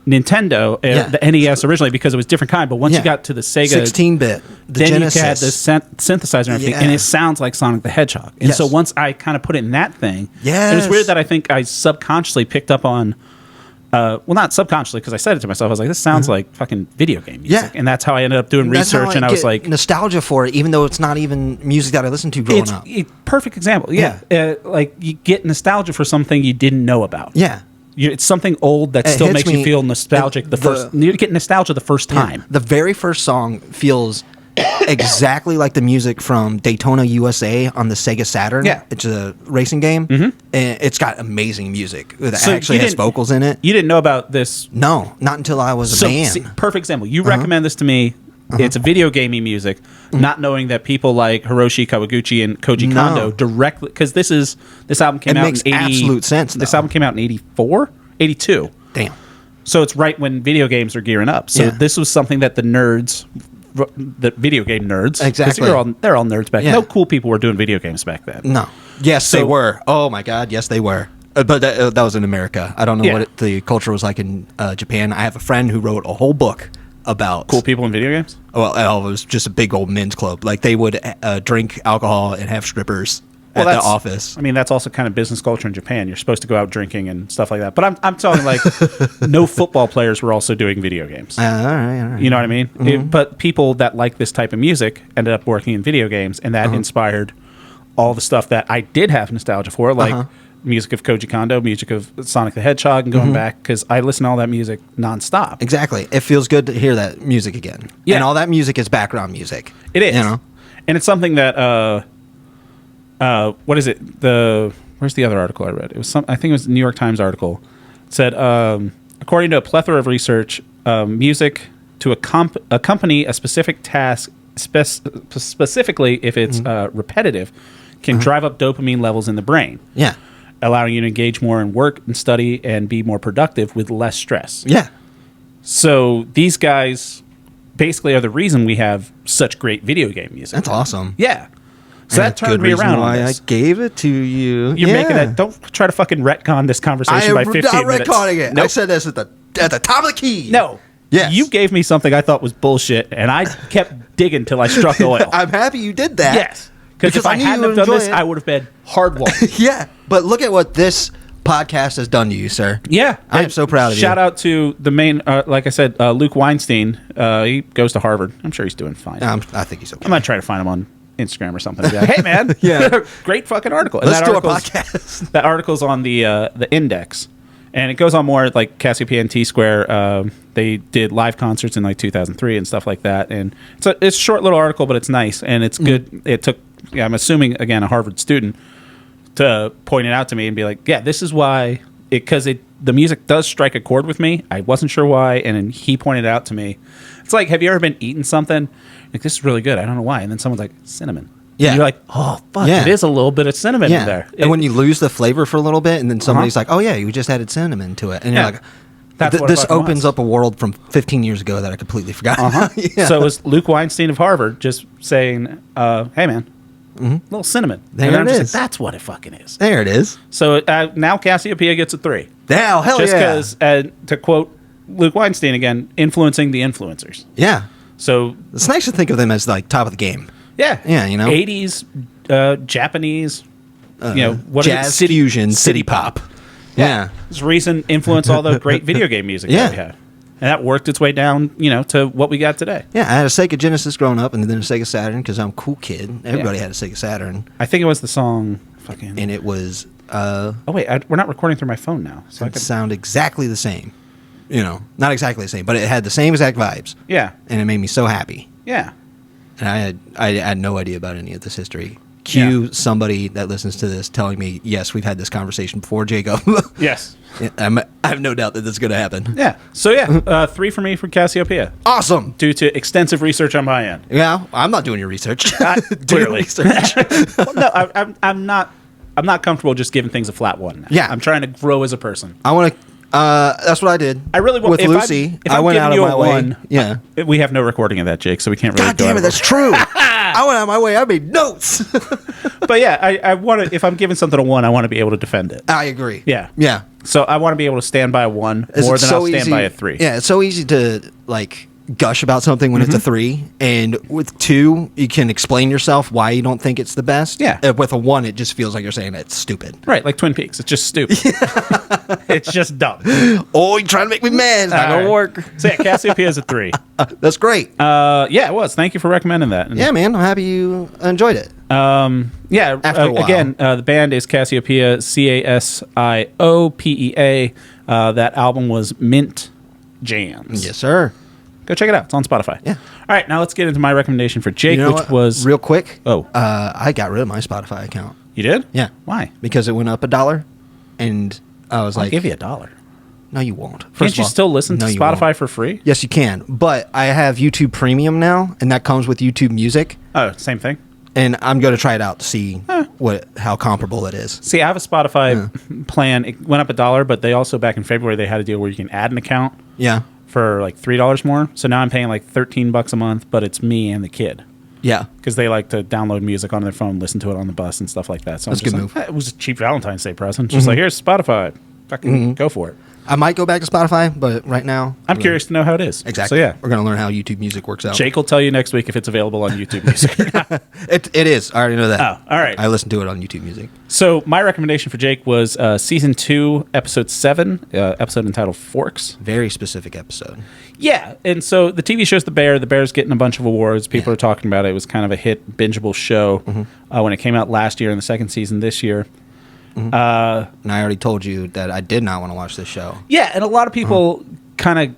S1: Nintendo, the NES originally, because it was different kind. But once you got to the Sega
S2: 16-bit, the
S1: then
S2: Genesis.
S1: you had the synthesizer and everything, and it sounds like Sonic the Hedgehog. And so once I kind of put it in that thing, it was weird that I think I subconsciously picked up on, well, not subconsciously, because I said it to myself. I was like, this sounds like fucking video game music. Yeah. And that's how I ended up doing research, and I was like...
S2: nostalgia for it, even though it's not even music that I listened to growing up.
S1: Perfect example, like, you get nostalgia for something you didn't know about.
S2: Yeah.
S1: It's something old that still makes you feel nostalgic. You get nostalgia the first time.
S2: The very first song feels exactly like the music from Daytona USA on the Sega Saturn. Yeah. It's a racing game. Mm-hmm. And it's got amazing music that actually has vocals in it.
S1: You didn't know about this?
S2: No, not until I was a man.
S1: Perfect example. You recommend this to me. It's a video gamey music, not knowing that people like Hiroshi Kawaguchi and Koji Kondo directly, because this album came out in 80.
S2: Absolute sense.
S1: This album came out in 84, 82.
S2: Damn.
S1: So it's right when video games are gearing up. So this was something that the video game nerds,
S2: exactly,
S1: they're all nerds back then. No cool people were doing video games back then.
S2: No. Yes, they were. Oh my God, yes they were. But that was in America. I don't know what the culture was like in Japan. I have a friend who wrote a whole book about
S1: cool people in video games.
S2: Well, it was just a big old men's club. Like they would drink alcohol and have strippers at the office.
S1: I mean, that's also kind of business culture in Japan. You're supposed to go out drinking and stuff like that. But I'm talking like no football players were also doing video games.
S2: All right.
S1: You know what I mean? Mm-hmm. But people that like this type of music ended up working in video games, and that inspired all the stuff that I did have nostalgia for, like music of Koji Kondo, music of Sonic the Hedgehog, and going back, because I listen to all that music nonstop.
S2: Exactly. It feels good to hear that music again. Yeah. And all that music is background music.
S1: It is. You know? And it's something that, what is it? Where's the other article I read? It was I think it was the New York Times article. It said, according to a plethora of research, music to accompany a specific task, specifically if it's repetitive, can drive up dopamine levels in the brain.
S2: Yeah.
S1: Allowing you to engage more in work and study and be more productive with less stress.
S2: Yeah.
S1: So these guys basically are the reason we have such great video game music.
S2: That's awesome.
S1: Yeah. So that turned me around on this.
S2: I gave it to you.
S1: You're making that. Don't try to fucking retcon this conversation by 15 minutes.
S2: I'm not retconning it. Nope. I said this at the top of the key.
S1: No. Yes. You gave me something I thought was bullshit, and I kept digging till I struck oil.
S2: I'm happy you did that.
S1: Yes. Because if I hadn't have done this, I would have been hardwall.
S2: Yeah. But look at what this podcast has done to you, sir.
S1: Yeah.
S2: I am so proud of you.
S1: Shout out to the main, like I said, Luke Weinstein. He goes to Harvard. I'm sure he's doing fine.
S2: I think he's okay.
S1: I'm going to try to find him on Instagram or something. And be like, hey, man, great fucking article. And
S2: Let's do a podcast.
S1: That article's on the Index. And it goes on more like Casiopea and T-Square. They did live concerts in like 2003 and stuff like that. And it's a short little article, but it's nice and it's good. It took, I'm assuming, again, a Harvard student to point it out to me and be like, yeah, this is why, because the music does strike a chord with me. I wasn't sure why, and then he pointed it out to me. It's like, have you ever been eating something? Like, this is really good. I don't know why. And then someone's like, cinnamon. Yeah. And you're like, oh, fuck, it is a little bit of cinnamon in there.
S2: And when you lose the flavor for a little bit, and then somebody's like, oh, yeah, you just added cinnamon to it. And you're like, this opens up a world from 15 years ago that I completely forgot.
S1: So it was Luke Weinstein of Harvard just saying, hey, man, little cinnamon.
S2: There
S1: and
S2: it is.
S1: Like, that's what it fucking is.
S2: There it is.
S1: So now Casiopea gets a 3.
S2: Now, hell
S1: just
S2: yeah.
S1: Just because, to quote Luke Weinstein again, influencing the influencers.
S2: Yeah.
S1: So
S2: it's nice to think of them as like top of the game.
S1: Yeah.
S2: Yeah, you know.
S1: 80s, Japanese, what
S2: jazz,
S1: is it?
S2: fusion, city pop. Yeah.
S1: This reason influenced all the great video game music that we had. And that worked its way down, to what we got today.
S2: Yeah, I had a Sega Genesis growing up and then a Sega Saturn because I'm a cool kid. Everybody had a Sega Saturn.
S1: I think it was the song fucking...
S2: And it was...
S1: oh, wait, we're not recording through my phone now. So
S2: it sound exactly the same. Not exactly the same, but it had the same exact vibes.
S1: Yeah.
S2: And it made me so happy.
S1: Yeah.
S2: And I had no idea about any of this history. Cue somebody that listens to this telling me, yes, we've had this conversation before, Jacob.
S1: Yes.
S2: I have no doubt that this is going to happen.
S1: Yeah. So, 3 for me for Casiopea.
S2: Awesome.
S1: Due to extensive research on my end.
S2: Yeah, I'm not doing your research.
S1: Clearly. Well, no, I'm not comfortable just giving things a flat 1.
S2: Yeah.
S1: I'm trying to grow as a person.
S2: I want to... that's what I did.
S1: I really want
S2: with Lucy.
S1: I
S2: went out of my way.
S1: 1,
S2: yeah,
S1: we have no recording of that, Jake, so we can't really.
S2: God damn it, that's true. I went out of my way. I made notes.
S1: But yeah, I want to. If I'm giving something a 1, I want to be able to defend it.
S2: I agree.
S1: Yeah,
S2: yeah.
S1: So I want to be able to stand by a 1 more than I'll stand by a 3.
S2: Yeah, it's so easy to gush about something when it's a 3, and with 2 you can explain yourself why you don't think it's the best.
S1: Yeah.
S2: With a 1 it just feels like you're saying it's stupid.
S1: Right, like Twin Peaks. It's just stupid. It's just dumb.
S2: Oh, you're trying to make me mad. It's not gonna work.
S1: So yeah, Casiopea is a 3.
S2: That's great.
S1: Yeah, it was. Thank you for recommending that.
S2: Yeah, man, I'm happy you enjoyed it.
S1: Yeah,
S2: after a while.
S1: Again, the band is Casiopea, Casiopea. That album was Mint Jams.
S2: Yes, sir.
S1: Go check it out. It's on Spotify.
S2: Yeah.
S1: All right, now let's get into my recommendation for Jake, which was...
S2: Real quick.
S1: Oh.
S2: I got rid of my Spotify account.
S1: You did?
S2: Yeah.
S1: Why?
S2: Because it went up $1, and I was
S1: I'll give you $1.
S2: No, you won't.
S1: Can't you still listen to Spotify for free?
S2: Yes, you can. But I have YouTube Premium now, and that comes with YouTube Music.
S1: Oh, same thing?
S2: And I'm going to try it out to see how comparable it is.
S1: See, I have a Spotify plan. It went up $1, but they also, back in February, they had a deal where you can add an account.
S2: Yeah.
S1: For like $3 more. So now I'm paying like $13 a month, but it's me and the kid.
S2: Yeah.
S1: Because they like to download music on their phone, listen to it on the bus and stuff like that. So
S2: that's a good move.
S1: It was a cheap Valentine's Day present. Just like, here's Spotify. Fucking go for it.
S2: I might go back to Spotify, but right now...
S1: I'm curious to know how it is.
S2: Exactly.
S1: So yeah.
S2: We're going to learn how YouTube Music works out.
S1: Jake will tell you next week if it's available on YouTube Music or not.
S2: It is. I already know that.
S1: Oh, all right.
S2: I listen to it on YouTube Music.
S1: So my recommendation for Jake was Season 2, Episode 7, episode entitled Forks.
S2: Very specific episode.
S1: Yeah, and so the TV show's The Bear. The Bear's getting a bunch of awards. People are talking about it. It was kind of a hit, bingeable show when it came out last year and the second season this year.
S2: And I already told you that I did not want to watch this show.
S1: Yeah, and a lot of people kind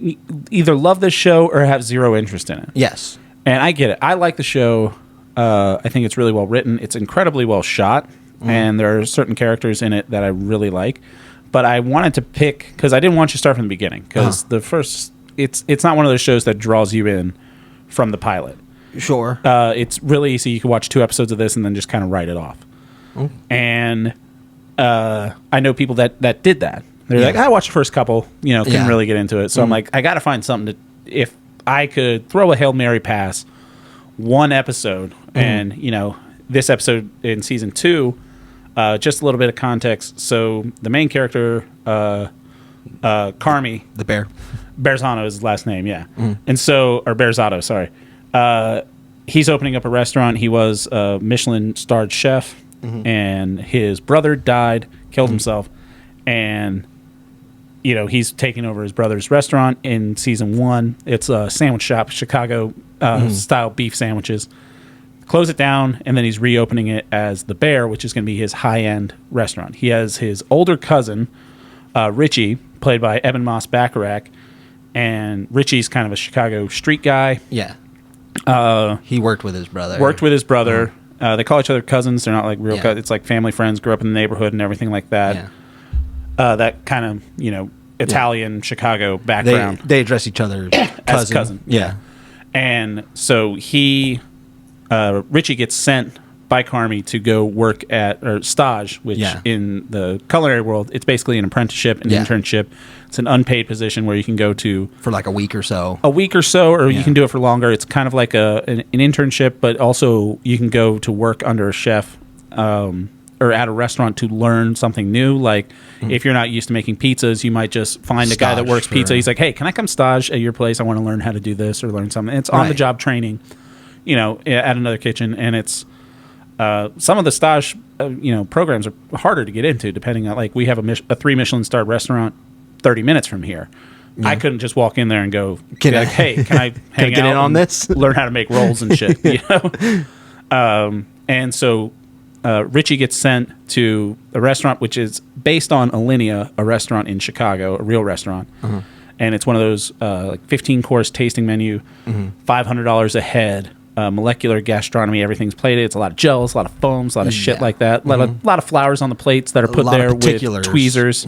S1: of either love this show or have zero interest in it.
S2: Yes.
S1: And I get it. I like the show. I think it's really well written. It's incredibly well shot, and there are certain characters in it that I really like. But I wanted to pick, because I didn't want you to start from the beginning, because the first, it's not one of those shows that draws you in from the pilot.
S2: Sure.
S1: It's really easy. You can watch 2 episodes of this and then just kind of write it off. And I know people that did that. They're like, I watched the first couple, couldn't really get into it. So I'm like, I got to find something if I could throw a Hail Mary pass 1 episode, and, this episode in season 2, just a little bit of context. So the main character, Carmi.
S2: The bear.
S1: Berzano is his last name, yeah. And so, or Berzado, sorry. He's opening up a restaurant. He was a Michelin-starred chef. And his brother died, killed himself, and he's taking over his brother's restaurant in season 1. It's a sandwich shop, Chicago style beef sandwiches. close it down, and then he's reopening it as the Bear, which is going to be his high-end restaurant. He has his older cousin, Richie, played by Eben Moss Bacharach, and Richie's kind of a Chicago street guy.
S2: Yeah. He worked with his brother. They call each other cousins. They're not like real cousins. It's like family friends, grew up in the neighborhood and everything like that. Yeah. That kind of, Italian Chicago background. They address each other
S1: as cousin.
S2: Yeah.
S1: And so Richie gets sent by Carmy to go work at stage, which in the culinary world, it's basically an apprenticeship, an internship. It's an unpaid position where you can go to
S2: for like a week or so,
S1: or you can do it for longer. It's kind of like an internship, but also you can go to work under a chef or at a restaurant to learn something new. Like if you're not used to making pizzas, you might just find a guy that works pizza. He's like, hey, can I come stage at your place? I want to learn how to do this or learn something. It's on the job training, at another kitchen, and it's. Some of the stage, programs are harder to get into. Depending on, like, we have a 3 Michelin starred restaurant 30 minutes from here. Yeah. I couldn't just walk in there and go, hey, can I hang
S2: get
S1: out
S2: in on this?
S1: Learn how to make rolls and shit. And so Richie gets sent to a restaurant which is based on Alinea, a restaurant in Chicago, a real restaurant. Uh-huh. And it's one of those 15-course tasting menu, $500 a head. Molecular gastronomy, everything's plated. It's a lot of gels, a lot of foams, a lot of shit like that. A lot of flowers on the plates that are put there with tweezers,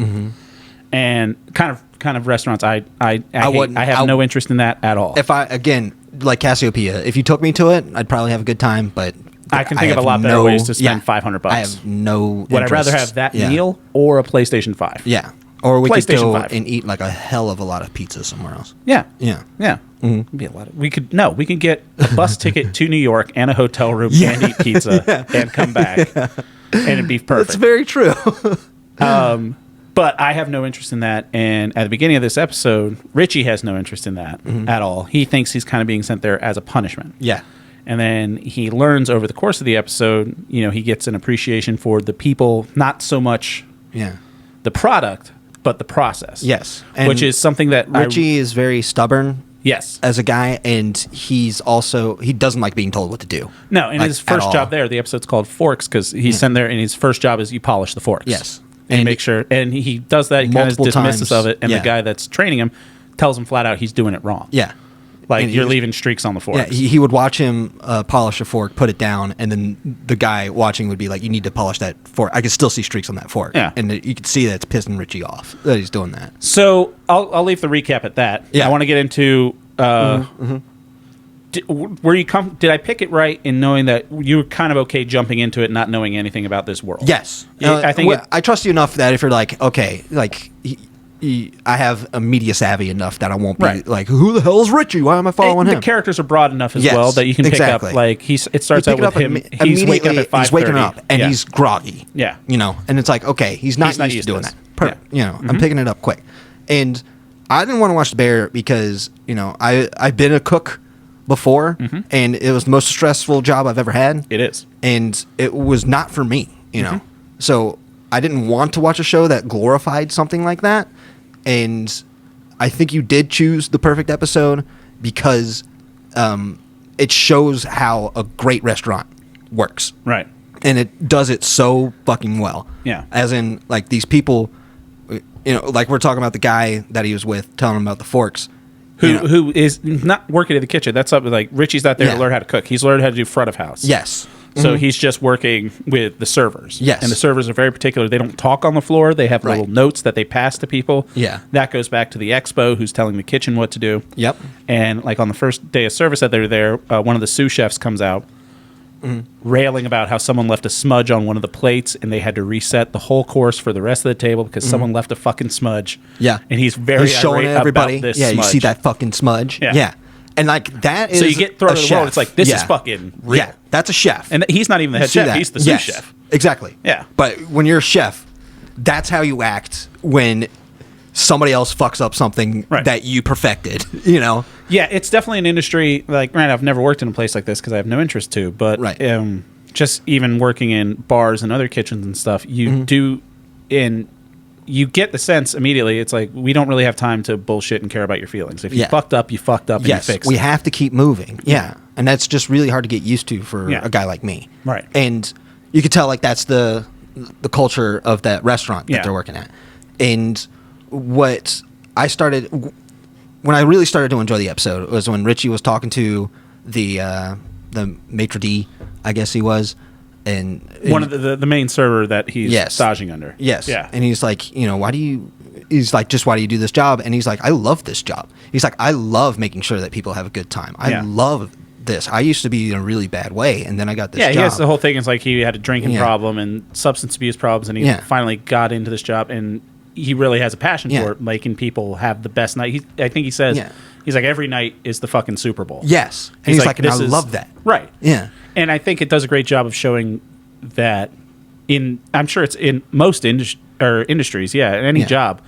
S1: and kind of restaurants. I have no interest in that at all.
S2: If like Casiopea, if you took me to it, I'd probably have a good time. But
S1: I can think of a lot better ways to spend $500.
S2: I have no.
S1: Would I rather have that meal or a PlayStation 5?
S2: Yeah. Or we could go and eat like a hell of a lot of pizza somewhere else.
S1: Yeah. Be a lot we could get a bus ticket to New York and a hotel room and eat pizza and come back and it'd be perfect.
S2: That's very true.
S1: But I have no interest in that, and at the beginning of this episode, Richie has no interest in that at all. He thinks he's kind of being sent there as a punishment.
S2: Yeah.
S1: And then he learns over the course of the episode, he gets an appreciation for the people, not so much the product, but the process.
S2: Yes.
S1: And which is something that
S2: Richie is very stubborn.
S1: Yes.
S2: As a guy, and he doesn't like being told what to do.
S1: No, and his first job there, the episode's called Forks, because he's sent there, and his first job is you polish the forks.
S2: Yes.
S1: And he makes sure, and he does that, he kind of dismisses of it, and the guy that's training him tells him flat out he's doing it wrong.
S2: Yeah.
S1: Like, you're leaving streaks on the forks.
S2: Yeah, he would watch him polish a fork, put it down, and then the guy watching would be like, you need to polish that fork. I can still see streaks on that fork.
S1: Yeah.
S2: And you can see that it's pissing Richie off that he's doing that.
S1: So, I'll leave the recap at that. Yeah. I want to get into... Did I pick it right in knowing that you were kind of okay jumping into it, not knowing anything about this world?
S2: Yes. I trust you enough that if you're like, okay, like... I have a media savvy enough that I won't be like, who the hell is Richie? Why am I following him?
S1: The characters are broad enough as well that you can pick up. Like it starts out with him. He's waking up at 5:30.
S2: He's waking up and he's groggy.
S1: Yeah,
S2: and it's like, okay, he's not used to doing that. I'm picking it up quick, and I didn't want to watch The Bear because I've been a cook before, and it was the most stressful job I've ever had.
S1: It is,
S2: and it was not for me. So I didn't want to watch a show that glorified something like that. And I think you did choose the perfect episode because it shows how a great restaurant works.
S1: Right.
S2: And it does it so fucking well.
S1: Yeah.
S2: As in, like, these people, like we're talking about the guy that he was with, telling him about the forks.
S1: Who is not working in the kitchen. That's something like Richie's not there to learn how to cook. He's learned how to do front of house.
S2: Yes.
S1: So he's just working with the servers.
S2: Yes.
S1: And the servers are very particular. They don't talk on the floor. They have little notes that they pass to people.
S2: Yeah.
S1: That goes back to the expo who's telling the kitchen what to do.
S2: Yep.
S1: And like on the first day of service that they were there, one of the sous chefs comes out railing about how someone left a smudge on one of the plates and they had to reset the whole course for the rest of the table because someone left a fucking smudge.
S2: Yeah.
S1: And he's very
S2: showing everybody about this smudge. You see that fucking smudge.
S1: Yeah.
S2: And like that is
S1: so you get thrown to the world. It's like this is fucking real.
S2: Yeah, that's a chef,
S1: and he's not even the head chef. He's the sous chef.
S2: Exactly.
S1: Yeah.
S2: But when you're a chef, that's how you act when somebody else fucks up something that you perfected. Yeah,
S1: it's definitely an industry. Like, I've never worked in a place like this because I have no interest to. But just even working in bars and other kitchens and stuff, you do in you get the sense immediately. It's like, we don't really have time to bullshit and care about your feelings. If you fucked up, you fucked up, and you fixed it.
S2: We have to keep moving. Yeah. And that's just really hard to get used to for a guy like me.
S1: Right.
S2: And you could tell, like, that's the culture of that restaurant that they're working at. And what I started, when I really started to enjoy the episode, was when Richie was talking to the maitre d', I guess he was. And
S1: one of the main server that he's staging under.
S2: Yes. Yeah. And he's like, why do you do this job? And he's like, I love this job. He's like, I love making sure that people have a good time. I love this. I used to be in a really bad way, and then I got this job.
S1: Yeah, he has the whole thing. It's like he had a drinking problem and substance abuse problems, and he finally got into this job, and he really has a passion for it, making people have the best night. I think he says, he's like, every night is the fucking Super Bowl.
S2: Yes. And he's like, and I love that.
S1: Right.
S2: Yeah.
S1: And I think it does a great job of showing that I'm sure it's in most industries, in any job.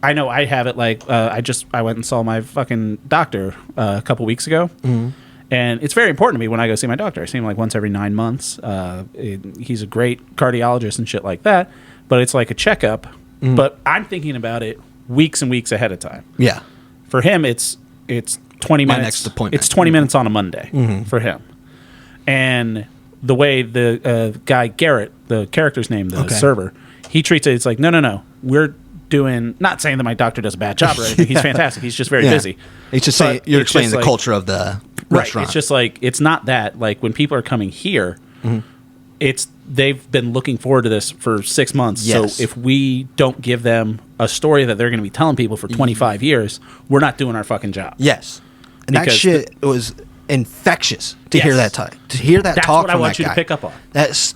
S1: I know I have it like, I went and saw my fucking doctor a couple weeks ago. Mm-hmm. And it's very important to me when I go see my doctor. I see him like once every 9 months. He's a great cardiologist and shit like that. But it's like a checkup. Mm-hmm. But I'm thinking about it weeks and weeks ahead of time.
S2: Yeah.
S1: For him, it's 20 minutes.
S2: My next appointment.
S1: It's 20 minutes on a Monday for him. And the way the guy Garrett, the character's name, the server, he treats it, it's like, no. We're doing, not saying that my doctor does a bad job or anything. He's fantastic. He's just very busy.
S2: It's just saying, you're explaining the culture of the restaurant.
S1: It's just like, it's not that. Like, when people are coming here, they've been looking forward to this for 6 months.
S2: Yes.
S1: So if we don't give them a story that they're going to be telling people for 25 years, we're not doing our fucking job.
S2: Yes. And that shit was infectious to hear that talk. To hear that talk from that guy. That's what I want
S1: you to pick up on.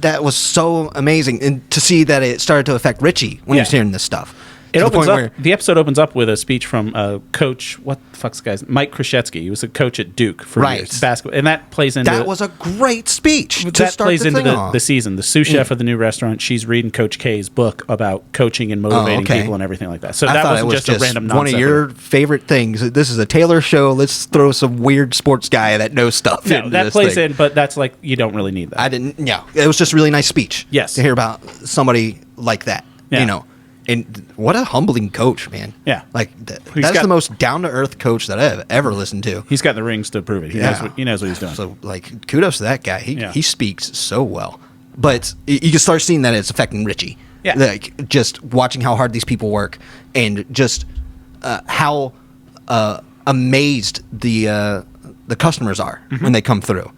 S2: That was so amazing. And to see that it started to affect Richie when he was hearing this stuff.
S1: The episode opens up with a speech from Coach, what the fuck's the guy's, Mike Krzyzewski. He was a coach at Duke for years, basketball, and that plays into.
S2: That was a great speech.
S1: That plays into the season. The sous chef of the new restaurant, she's reading Coach K's book about coaching and motivating people and everything like that. So that wasn't just a random nonsense.
S2: One of your favorite things. This is a Taylor show. Let's throw some weird sports guy that knows stuff.
S1: No, that plays in, but that's like, you don't really need that.
S2: I didn't. Yeah, it was just a really nice speech.
S1: Yes,
S2: to hear about somebody like that. Yeah. And what a humbling coach, man.
S1: Yeah.
S2: Like, that's the most down-to-earth coach that I've ever listened to.
S1: He's got the rings to prove it. He knows what he's doing.
S2: So, like, kudos to that guy. He speaks so well. But you can start seeing that it's affecting Richie.
S1: Yeah.
S2: Like, just watching how hard these people work and just how amazed the customers are when they come through.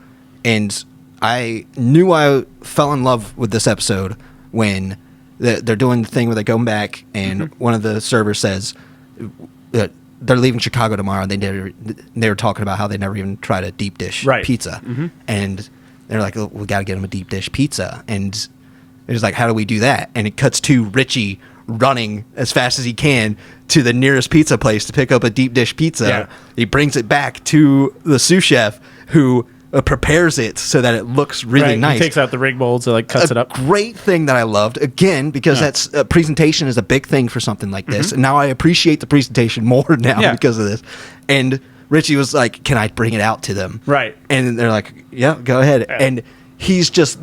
S2: And I knew I fell in love with this episode when they're doing the thing where they go back and one of the servers says that they're leaving Chicago tomorrow, and they were talking about how they never even tried a deep dish pizza. And they're like, we got to get them a deep dish pizza. And it's like, how do we do that? And it cuts to Richie running as fast as he can to the nearest pizza place to pick up a deep dish pizza. Yeah. He brings it back to the sous chef, who prepares it so that it looks really nice.
S1: He takes out the ring molds and cuts it up.
S2: Great thing that I loved, again, because that's presentation is a big thing for something like this. And now I appreciate the presentation more now because of this. And Richie was like, can I bring it out to them?
S1: Right.
S2: And they're like, yeah, go ahead. Yeah. And he's just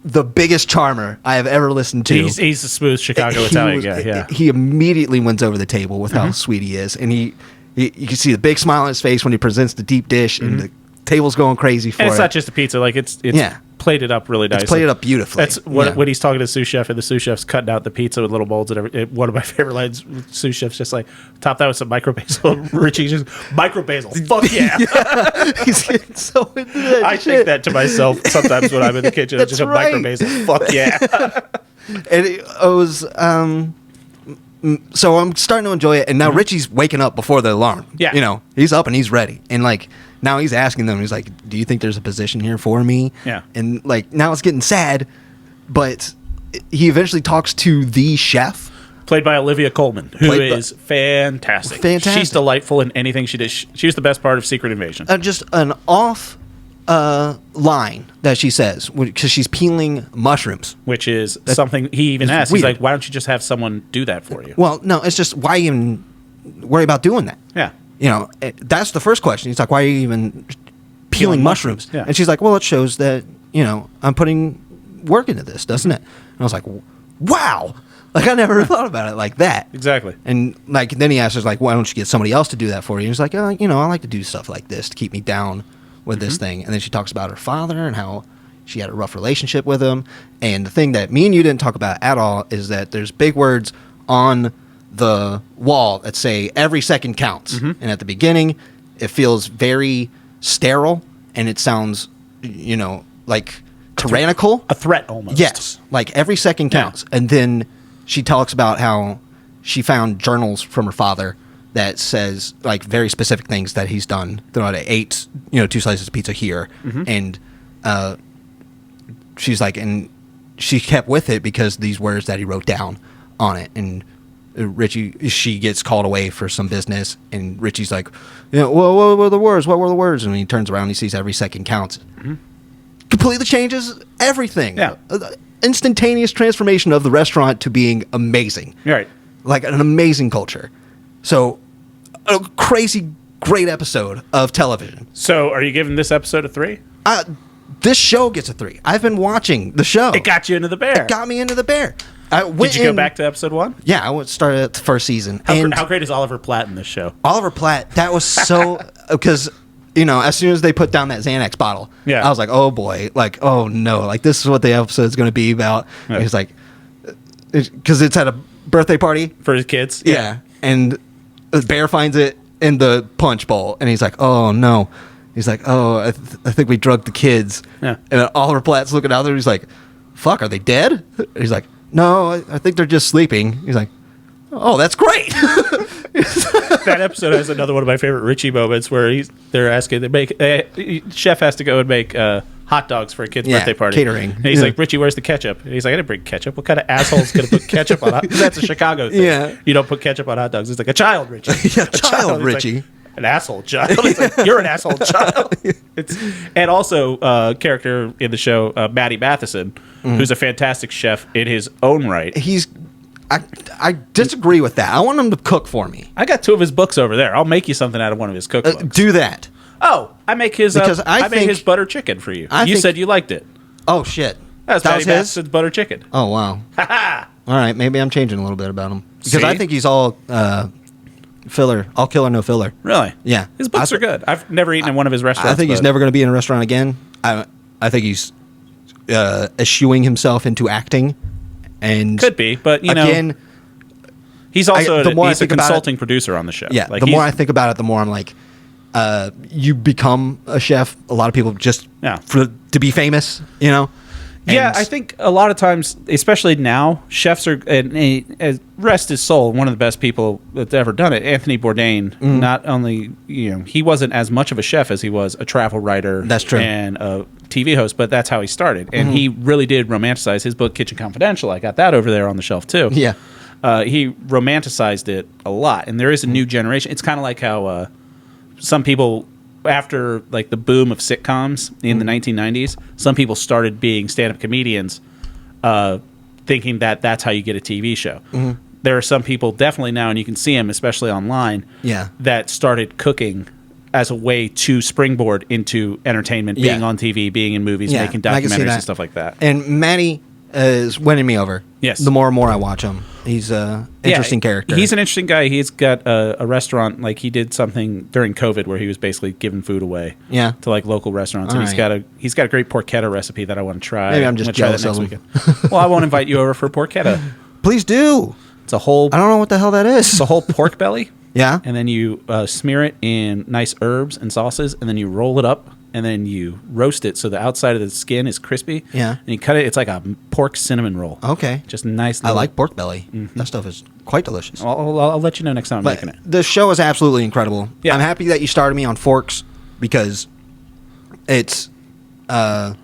S2: the biggest charmer I have ever listened to.
S1: He's a smooth Chicago Italian guy. Yeah.
S2: He immediately wins over the table with how sweet he is. And you can see the big smile on his face when he presents the deep dish and the table's going crazy for it.
S1: And it's not just a pizza. Like, it's plated up really nicely.
S2: It's plated up beautifully.
S1: That's when he's talking to the sous chef, and the sous chef's cutting out the pizza with little molds and everything. One of my favorite lines, sous chef's just like, top that with some micro basil. Richie just, micro basil. Fuck yeah.
S2: He's getting so into that
S1: I think that to myself sometimes when I'm in the kitchen. It's just a micro basil. Fuck yeah.
S2: And it was... so I'm starting to enjoy it, and now Richie's waking up before the alarm.
S1: Yeah.
S2: He's up and he's ready. And, like, now he's asking them, he's like, do you think there's a position here for me?
S1: Yeah.
S2: And, like, now it's getting sad, but he eventually talks to the chef.
S1: Played by Olivia Colman, who is fantastic. She's delightful in anything she does. She was the best part of Secret Invasion.
S2: Just an off line that she says, because she's peeling mushrooms.
S1: Which is something he even asked. He's like, why don't you just have someone do that for you?
S2: Well, no, it's just, why even worry about doing that?
S1: Yeah.
S2: That's the first question. He's like, why are you even peeling mushrooms?
S1: Yeah.
S2: And she's like, well, it shows that, I'm putting work into this, doesn't it? And I was like, wow. Like, I never thought about it like that.
S1: Exactly.
S2: And, like, then he asks us, like, why don't you get somebody else to do that for you? He's like, oh, you know, I like to do stuff like this to keep me down with this thing. And then she talks about her father and how she had a rough relationship with him. And the thing that me and you didn't talk about at all is that there's big words on the wall that say every second counts. And at the beginning, it feels very sterile, and it sounds, you know, like tyrannical.
S1: A threat almost.
S2: Yes. Like every second counts. Yeah. And then she talks about how she found journals from her father that says like very specific things that he's done throughout it. Ate, you know, 2 slices of pizza here. And she's like, and she kept with it because these words that he wrote down on it. And Richie, she gets called away for some business, and Richie's like, you know, well, what were the words? What were the words? And when he turns around, he sees every second counts. Completely changes everything. Yeah. Instantaneous transformation of the restaurant to being amazing.
S1: Right.
S2: Like an amazing culture. So, a crazy, great episode of television.
S1: So, are you giving this episode a 3?
S2: This show gets a 3. I've been watching the show.
S1: It got you into the Bear.
S2: It got me into the Bear.
S1: Did you go back to episode 1?
S2: Yeah, I started at the first season.
S1: How great is Oliver Platt in this show?
S2: Oliver Platt, that was so... Because, you know, as soon as they put down that Xanax bottle, I was like, oh boy, like, oh no, like this is what the episode's going to be about. Yeah. He's like... Because it's at a birthday party.
S1: For his kids?
S2: Yeah. And the bear finds it in the punch bowl, and he's like, oh no. He's like, oh, I think we drugged the kids. Yeah. And Oliver Platt's looking out there, he's like, fuck, are they dead? He's like, no, I think they're just sleeping. He's like, oh, that's great.
S1: That episode has another one of my favorite Richie moments where they're asking to make chef has to go and make hot dogs for a kid's birthday party.
S2: Catering.
S1: And he's like, Richie, where's the ketchup? And he's like, I didn't bring ketchup. What kind of asshole's gonna put ketchup on hot dogs? That's a Chicago thing. Yeah. You don't put ketchup on hot dogs. It's like a child, Richie.
S2: Yeah, a child, Richie.
S1: Like, an asshole child. It's like, you're an asshole child. And also character in the show, Matty Matheson, who's a fantastic chef in his own right.
S2: I disagree with that. I want him to cook for me.
S1: I got 2 of his books over there. I'll make you something out of one of his cookbooks.
S2: Do that.
S1: Oh, I make his because I made his butter chicken for you. You said you liked it.
S2: Oh shit.
S1: That was Matheson's butter chicken.
S2: Oh wow. All right, maybe I'm changing a little bit about him because I think he's all filler, all killer, no filler.
S1: Really?
S2: Yeah.
S1: His books are good. I've never eaten in one of his restaurants.
S2: I think he's never going to be in a restaurant again. I think he's eschewing himself into acting, and
S1: could be, but you know, he's also he's a consulting producer on the show.
S2: Yeah. Like the more I think about it, the more I'm like, you become a chef. A lot of people just to be famous, you know.
S1: Yeah, I think a lot of times, especially now, chefs are, and rest his soul, one of the best people that's ever done it, Anthony Bourdain, not only, you know, he wasn't as much of a chef as he was a travel writer.
S2: That's true.
S1: And a TV host, but that's how he started. And he really did romanticize his book, Kitchen Confidential. I got that over there on the shelf, too.
S2: Yeah.
S1: He romanticized it a lot. And there is a new generation. It's kind of like how some people... After like the boom of sitcoms in the 1990s, some people started being stand-up comedians, thinking that that's how you get a TV show. There are some people definitely now, and you can see them, especially online, that started cooking as a way to springboard into entertainment, being on TV, being in movies, making documentaries and stuff like that.
S2: And Matty is winning me over.
S1: Yes.
S2: The more and more I watch him. He's an interesting character.
S1: He's an interesting guy. He's got a restaurant, like he did something during COVID where he was basically giving food away to like local restaurants. And he's got a great porchetta recipe that I want to try.
S2: Maybe I'm just jealous of him.
S1: Weekend. Well, I won't invite you over for porchetta.
S2: Please do.
S1: It's a whole...
S2: I don't know what the hell that is.
S1: It's a whole pork belly.
S2: Yeah.
S1: And then you smear it in nice herbs and sauces, and then you roll it up, and then you roast it so the outside of the skin is crispy.
S2: Yeah.
S1: And you cut it. It's like a pork cinnamon roll.
S2: Okay.
S1: Just nice.
S2: I like pork belly. That stuff is quite delicious.
S1: I'll let you know next time I'm making it.
S2: The show is absolutely incredible.
S1: Yeah.
S2: I'm happy that you started me on Forks because it's it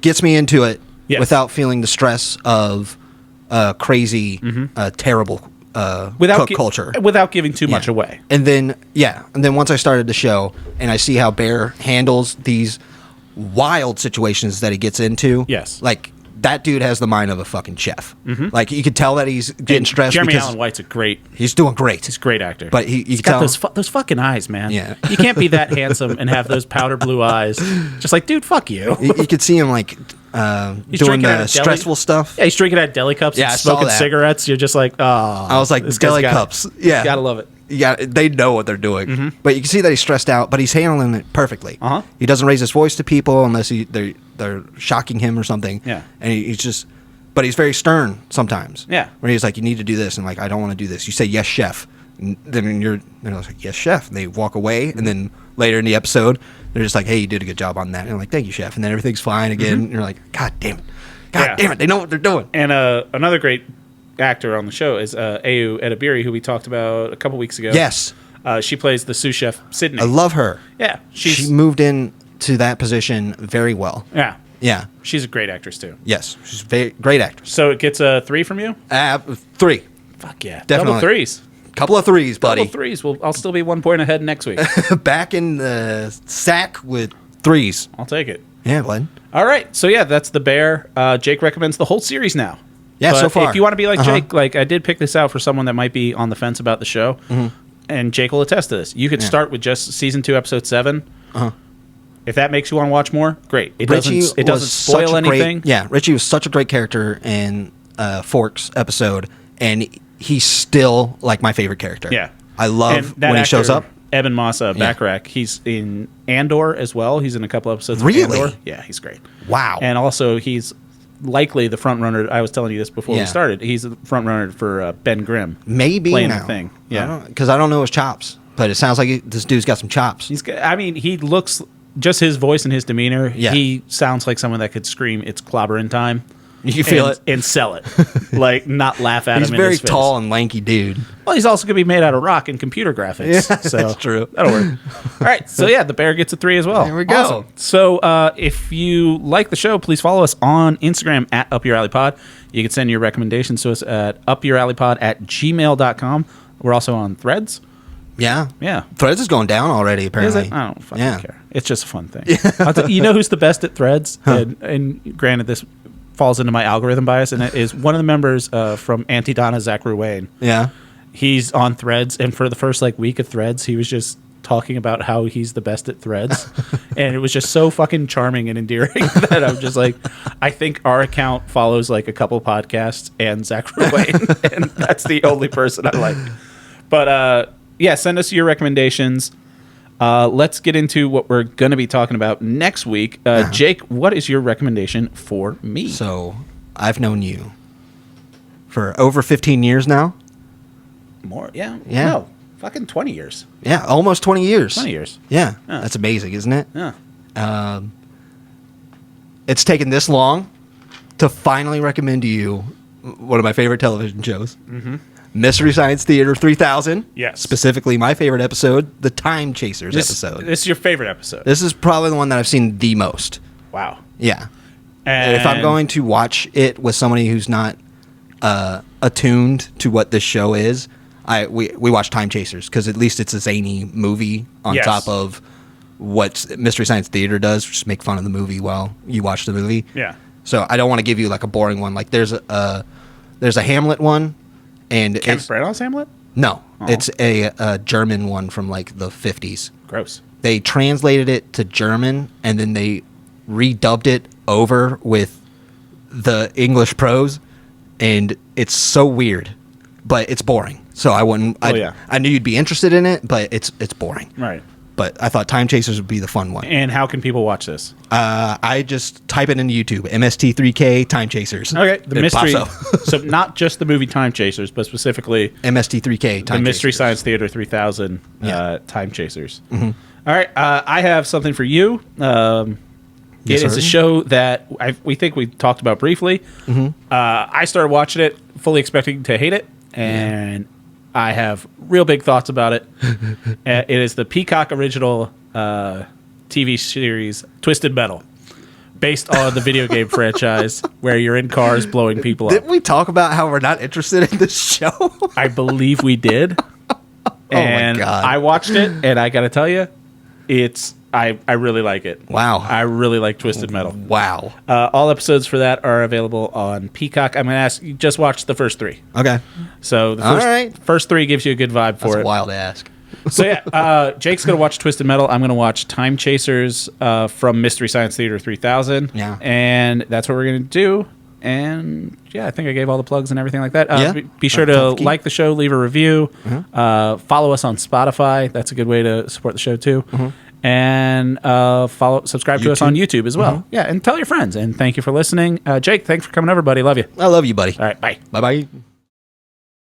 S2: gets me into it without feeling the stress of crazy, terrible cook culture.
S1: Without giving too much away.
S2: And then once I started the show and I see how Bear handles these wild situations that he gets into.
S1: Yes.
S2: Like, that dude has the mind of a fucking chef. Like, you could tell that he's getting stressed.
S1: Jeremy Allen White's
S2: he's doing great.
S1: He's a great actor.
S2: But
S1: he's got those fucking eyes, man.
S2: Yeah.
S1: You can't be that handsome and have those powder blue eyes. Just like, dude, fuck you.
S2: You could see him, like,
S1: He's
S2: doing
S1: drinking out
S2: the
S1: of deli-
S2: stressful stuff.
S1: Yeah, he's drinking out of deli cups
S2: Yeah, I
S1: and
S2: saw
S1: smoking
S2: that.
S1: cigarettes. You're just like, oh.
S2: I was like,
S1: this guy's
S2: deli
S1: got
S2: cups.
S1: it.
S2: Yeah.
S1: Gotta love it.
S2: Yeah, they know what they're doing. But you can see that he's stressed out, but he's handling it perfectly.
S1: Uh-huh.
S2: He doesn't raise his voice to people unless they're shocking him or something.
S1: Yeah.
S2: And he's just, but he's very stern sometimes.
S1: Yeah.
S2: Where he's like, you need to do this. And like, I don't want to do this. You say, yes, chef. And then they're like, yes, chef. And they walk away. And then later in the episode, they're just like, hey, you did a good job on that. And I'm like, thank you, chef. And then everything's fine again. And you're like, God damn it. God damn it. They know what they're doing.
S1: And another great actor on the show is Ayu Edebiri, who we talked about a couple weeks ago.
S2: Yes.
S1: She plays the sous chef, Sydney.
S2: I love her.
S1: Yeah.
S2: She moved in to that position very well.
S1: Yeah.
S2: Yeah.
S1: She's a great actress, too.
S2: Yes. She's a very great actress.
S1: So it gets a 3 from you?
S2: 3.
S1: Fuck yeah.
S2: Definitely.
S1: Double threes.
S2: Couple of threes, buddy.
S1: Double threes. Well, I'll still be 1 point ahead next week.
S2: Back in the sack with threes.
S1: I'll take it.
S2: Yeah, bud.
S1: All right. So, yeah, that's The Bear. Jake recommends the whole series now.
S2: Yeah,
S1: but
S2: so far.
S1: if you want to be like Jake, like I did pick this out for someone that might be on the fence about the show, and Jake will attest to this. You could start with just season 2, episode 7. If that makes you want to watch more, great. It doesn't spoil anything.
S2: Richie was such a great character in Forks episode, and he's still like my favorite character.
S1: Yeah,
S2: I love when he shows up.
S1: Evan Massa Backrack. He's in Andor as well. He's in a couple episodes.
S2: Really?
S1: Of Andor. Yeah, he's great.
S2: Wow.
S1: And also he's likely the front runner. I was telling you this before we started. He's the front runner for Ben Grimm.
S2: Maybe
S1: playing
S2: now.
S1: the thing. Yeah,
S2: because I don't know his chops, but it sounds like this dude's got some chops.
S1: He looks, just his voice and his demeanor.
S2: Yeah.
S1: He sounds like someone that could scream, "It's clobbering time."
S2: You feel it
S1: and sell it, like not laugh at
S2: He's
S1: him.
S2: a very
S1: in his face.
S2: tall and lanky dude.
S1: Well, he's also going to be made out of rock and computer graphics.
S2: Yeah,
S1: so
S2: that's true.
S1: That'll work. All right. So, yeah, the Bear gets a 3 as well.
S2: There we go.
S1: Awesome. So, if you like the show, please follow us on Instagram at upyouralleypod. You can send your recommendations to us at upyouralleypod@gmail.com. We're also on Threads.
S2: Yeah.
S1: Yeah.
S2: Threads is going down already, apparently.
S1: Is it? I don't fucking care. It's just a fun thing. You know who's the best at Threads? And granted, this falls into my algorithm bias, and it is one of the members from Antidonna, Zach Ruane.
S2: Yeah.
S1: He's on Threads, and for the first week of Threads, he was just talking about how he's the best at Threads, and it was just so fucking charming and endearing that I'm just like, I think our account follows a couple podcasts and Zach Ruane, and that's the only person I like. But yeah, send us your recommendations. Let's get into what we're going to be talking about next week. Jake, what is your recommendation for me?
S2: So, I've known you for over 15 years now.
S1: More? Yeah.
S2: Yeah.
S1: No, fucking 20 years.
S2: Yeah, almost 20 years.
S1: 20 years.
S2: Yeah,
S1: Yeah.
S2: that's amazing, isn't it?
S1: Yeah.
S2: It's taken this long to finally recommend to you one of my favorite television shows. Mystery Science Theater 3000.
S1: Yes.
S2: Specifically, my favorite episode, the Time Chasers episode.
S1: This is your favorite episode.
S2: This is probably the one that I've seen the most.
S1: Wow.
S2: Yeah.
S1: And
S2: If I'm going to watch it with somebody who's not attuned to what this show is, we watch Time Chasers because at least it's a zany movie on
S1: Yes.
S2: top of what Mystery Science Theater does, just make fun of the movie while you watch the movie.
S1: Yeah.
S2: So I don't want to give you a boring one. There's a Hamlet one, and
S1: Kenneth Branagh's Hamlet?
S2: no,
S1: Oh.
S2: it's a German one from the 50s.
S1: Gross.
S2: They translated it to German and then they redubbed it over with the English prose, and it's so weird, but it's boring. So I wouldn't. I knew you'd be interested in it, but it's boring.
S1: Right.
S2: But I thought Time Chasers would be the fun one.
S1: And how can people watch this?
S2: I just type it into YouTube, MST3K Time Chasers.
S1: Okay, the
S2: It
S1: mystery.
S2: pops up.
S1: So not just the movie Time Chasers, but specifically
S2: MST3K Time
S1: the Mystery
S2: Chasers.
S1: Science Theater 3000
S2: Yeah.
S1: Time Chasers. All right, I have something for you.
S2: Yes,
S1: It is
S2: sir.
S1: a show that we think we talked about briefly. I started watching it fully expecting to hate it, and I have real big thoughts about it. It is the Peacock original TV series Twisted Metal, based on the video game franchise where you're in cars blowing people
S2: Didn't
S1: up.
S2: we talk about how we're not interested in this show?
S1: I believe we did. And
S2: God.
S1: I watched it, and I got to tell you, I really like it.
S2: Wow.
S1: I really like Twisted Metal.
S2: Wow.
S1: All episodes for that are available on Peacock. I'm going to ask you, just watch the first 3.
S2: Okay.
S1: So the
S2: All
S1: first,
S2: right.
S1: first 3 gives you a good vibe for
S2: That's
S1: it.
S2: wild to ask.
S1: So yeah, Jake's gonna watch Twisted Metal. I'm gonna watch Time Chasers from Mystery Science Theater 3000.
S2: Yeah,
S1: and that's what we're gonna do. And yeah, I think I gave all the plugs and everything like that. Be sure to
S2: Tufke.
S1: like the show, leave a review, follow us on Spotify. That's a good way to support the show too. And subscribe to us on YouTube as well. Yeah, and tell your friends. And thank you for listening. Jake, thanks for coming over, buddy. Love you.
S2: I love you, buddy.
S1: All right, bye.
S2: Bye-bye.